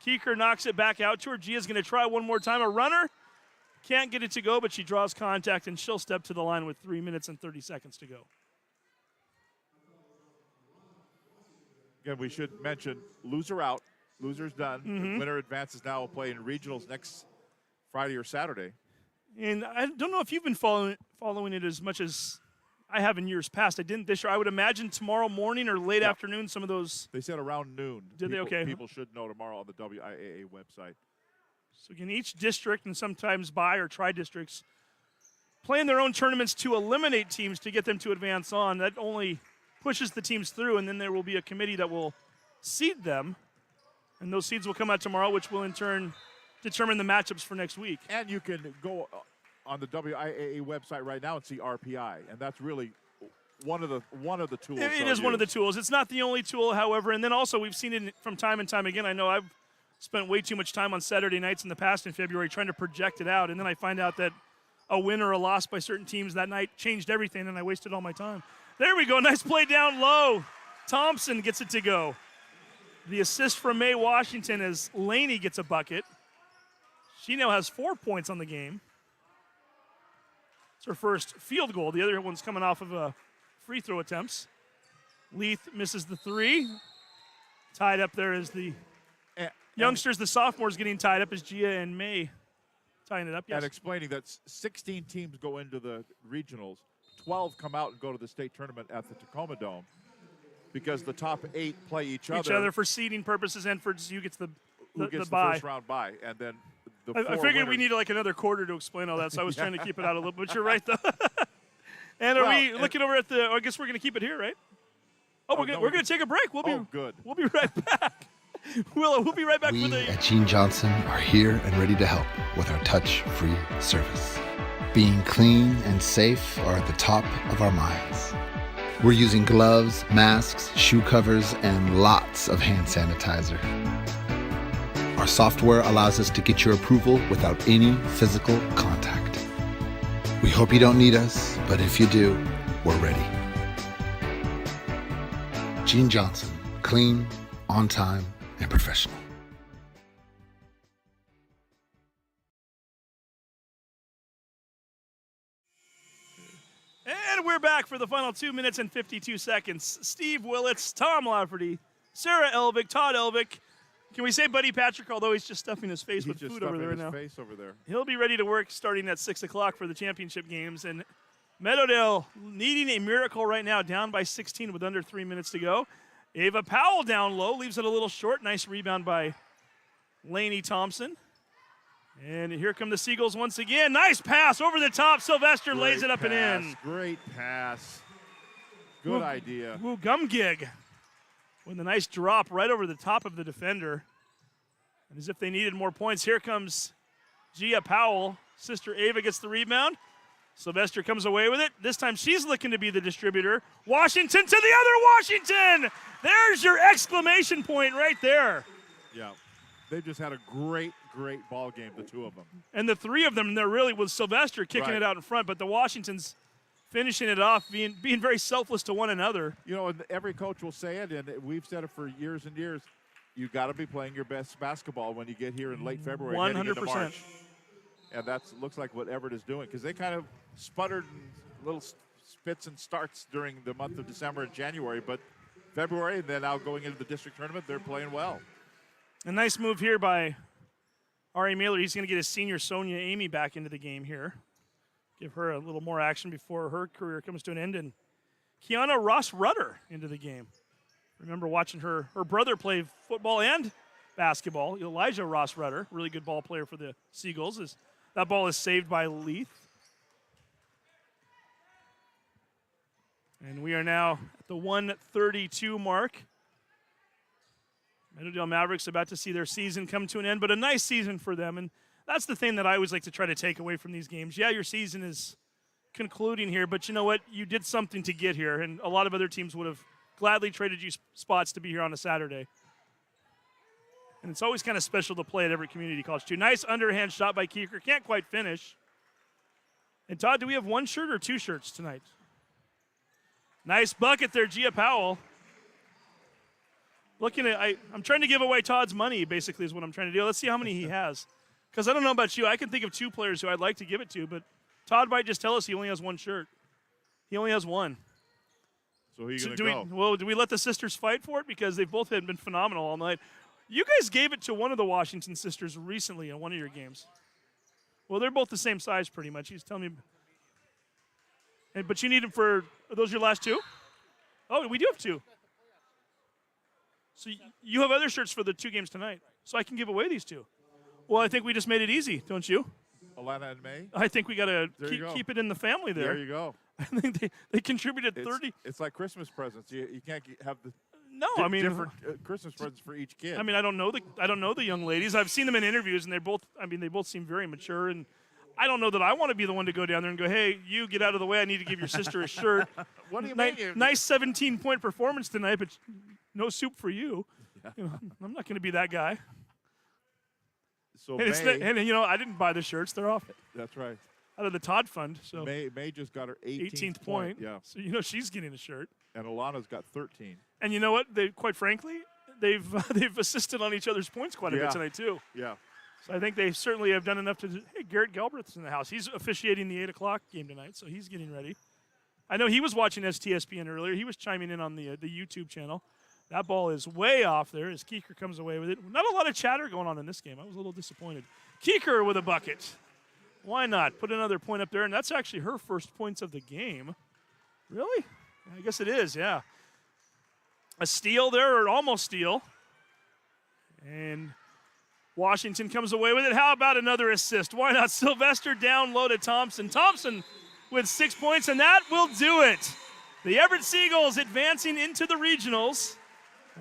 Keeker knocks it back out to her. Gia's going to try one more time. A runner. Can't get it to go, but she draws contact, and she'll step to the line with 3 minutes and 30 seconds to go. Again, we should mention loser out. Loser's done. The winner advances now. Will play in regionals next Friday or Saturday. And I don't know if you've been following it as much as I have in years past. I didn't this year. I would imagine tomorrow morning or late afternoon, some of those. They said around noon. Did they? Okay. People should know tomorrow on the WIAA website. So again, each district and sometimes bi or tri-districts playing their own tournaments to eliminate teams to get them to advance on. That only pushes the teams through, and then there will be a committee that will seed them. And those seeds will come out tomorrow, which will in turn determine the matchups for next week. And you can go on the WIAA website right now and see RPI, and that's really one of the tools. It is one of the tools. It's not the only tool, however. And then also we've seen it from time and time again. I know I've spent way too much time on Saturday nights in the past in February trying to project it out, and then I find out that a win or a loss by certain teams that night changed everything, and I wasted all my time. There we go. Nice play down low. Thompson gets it to go. The assist from May Washington as Laney gets a bucket. She now has 4 points on the game. It's her first field goal. The other one's coming off of free throw attempts. Leith misses the three. Tied up there is the youngsters, the sophomores getting tied up as Gia and May tying it up. Yes. And explaining that 16 teams go into the regionals. 12 come out and go to the state tournament at the Tacoma Dome because the top 8 play each other for seeding purposes and for who gets the bye. First round bye, and then I figured we needed like another quarter to explain all that, so I was trying to keep it out a little bit. But you're right, though. And are we looking over at the? I guess we're going to keep it here, right? Oh, we're going to take a break. We'll be right back. We'll be right back. We at Gene Johnson are here and ready to help with our touch-free service. Being clean and safe are at the top of our minds. We're using gloves, masks, shoe covers, and lots of hand sanitizer. Our software allows us to get your approval without any physical contact. We hope you don't need us, but if you do, we're ready. Gene Johnson, clean, on time, and professional. And we're back for the final 2 minutes and 52 seconds. Steve Willits, Tom Lafferty, Sarah Elvick, Todd Elvick. Can we say Buddy Patrick, although he's just stuffing his face with food over there now? Face over there. He'll be ready to work starting at 6 o'clock for the championship games. And Meadowdale needing a miracle right now, down by 16 with under 3 minutes to go. Ava Powell down low, leaves it a little short. Nice rebound by Laney Thompson. And here come the Seagulls once again. Nice pass over the top. Sylvester lays it up and in. Great pass. Good idea. Woo, gum gig. With a nice drop right over the top of the defender. And as if they needed more points, here comes Gia Powell. Sister Ava gets the rebound. Sylvester comes away with it. This time she's looking to be the distributor. Washington to the other Washington! There's your exclamation point right there. Yeah. They've just had a great ball game, the two of them. And the three of them, they're really with Sylvester kicking it out in front, but the Washingtons finishing it off, being very selfless to one another. You know, and every coach will say it, and we've said it for years and years, you got to be playing your best basketball when you get here in late February, 100%. heading into March. And that looks like what Everett is doing, because they kind of sputtered in little spits and starts during the month of December and January, but February, and then now going into the district tournament, they're playing well. A nice move here by Ari Mailer. He's going to get his senior Sonia Amy back into the game here. Give her a little more action before her career comes to an end. And Kiana Ross Rudder into the game. Remember watching her brother play football and basketball. Elijah Ross Rudder, really good ball player for the Seagulls. That ball is saved by Leith. And we are now at the 1:32 mark. Meadowdale Mavericks about to see their season come to an end, but a nice season for them. And that's the thing that I always like to try to take away from these games. Yeah, your season is concluding here, but you know what? You did something to get here, and a lot of other teams would have gladly traded you spots to be here on a Saturday. And it's always kind of special to play at Everett Community College, too. Nice underhand shot by Keeker. Can't quite finish. And, Todd, do we have one shirt or two shirts tonight? Nice bucket there, Gia Powell. I'm trying to give away Todd's money, basically, is what I'm trying to do. Let's see how many he has. Because I don't know about you. I can think of two players who I'd like to give it to, but Todd might just tell us he only has one shirt. He only has one. So who are you going to go? Do we let the sisters fight for it? Because they've both been phenomenal all night. You guys gave it to one of the Washington sisters recently in one of your games. Well, they're both the same size pretty much. He's telling me. But you need them for, are those your last two? Oh, we do have two. So you have other shirts for the 2 games tonight. So I can give away these 2. Well, I think we just made it easy, don't you? Alana and May? I think we got to keep it in the family there. There you go. I think they contributed 30. It's like Christmas presents. You can't have the different Christmas presents for each kid. I mean, I don't know the young ladies. I've seen them in interviews, and they both seem very mature. And I don't know that I want to be the one to go down there and go, hey, you get out of the way. I need to give your sister a shirt. What do you mean? Nice 17-point performance tonight, but no soup for you. You know, I'm not going to be that guy. So and I didn't buy the shirts. They're off. That's right. Out of the Todd Fund. So May just got her 18th point. Yeah. So she's getting a shirt. And Alana's got 13. And you know what? Quite frankly, they've assisted on each other's points quite a bit tonight too. Yeah. So I think they certainly have done enough to. Hey, Garrett Galbraith's in the house. He's officiating the 8 o'clock game tonight, so he's getting ready. I know he was watching STSPN earlier. He was chiming in on the YouTube channel. That ball is way off there as Keeker comes away with it. Not a lot of chatter going on in this game. I was a little disappointed. Keeker with a bucket. Why not? Put another point up there, and that's actually her first points of the game. Really? I guess it is, yeah. A steal there, or almost steal. And Washington comes away with it. How about another assist? Why not? Sylvester down low to Thompson. Thompson with 6 points, and that will do it. The Everett Seagulls advancing into the regionals.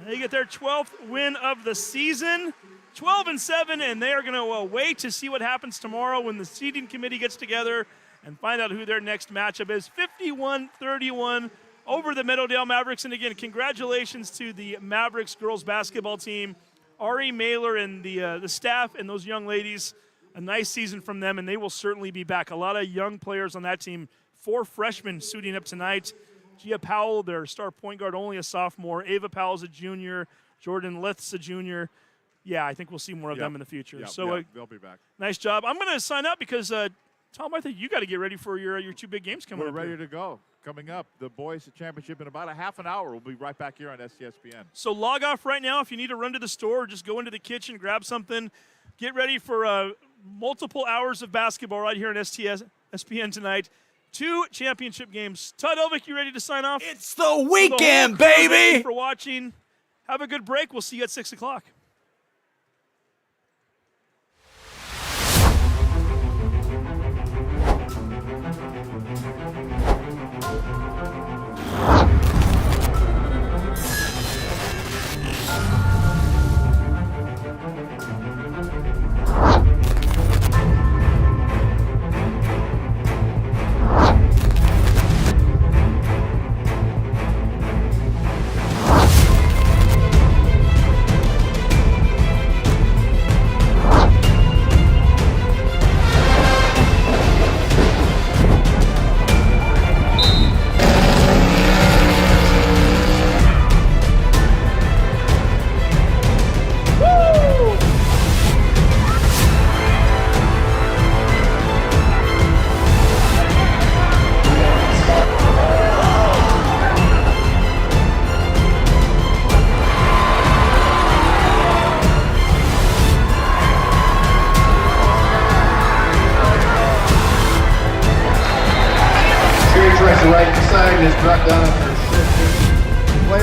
They get their 12th win of the season. 12-7, and they are going to wait to see what happens tomorrow when the seeding committee gets together and find out who their next matchup is. 51-31 over the Meadowdale Mavericks. And again, congratulations to the Mavericks girls basketball team. Ari Mailer and the staff and those young ladies, a nice season from them, and they will certainly be back. A lot of young players on that team. 4 freshmen suiting up tonight. Gia Powell, their star point guard, only a sophomore. Ava Powell's a junior. Jordan Lith's a junior. Yeah, I think we'll see more of them in the future. Yeah, so they'll be back. Nice job. I'm going to sign up because, Tom, I think you got to get ready for your 2 big games coming up. We're ready to go. Coming up, the boys championship in about a half an hour. We'll be right back here on STSPN. So log off right now if you need to run to the store or just go into the kitchen, grab something. Get ready for multiple hours of basketball right here on STSPN tonight. 2 championship games. Todd Elvick, you ready to sign off? It's the weekend, baby! Thank you for watching. Have a good break. We'll see you at 6 o'clock. Right side is brought down for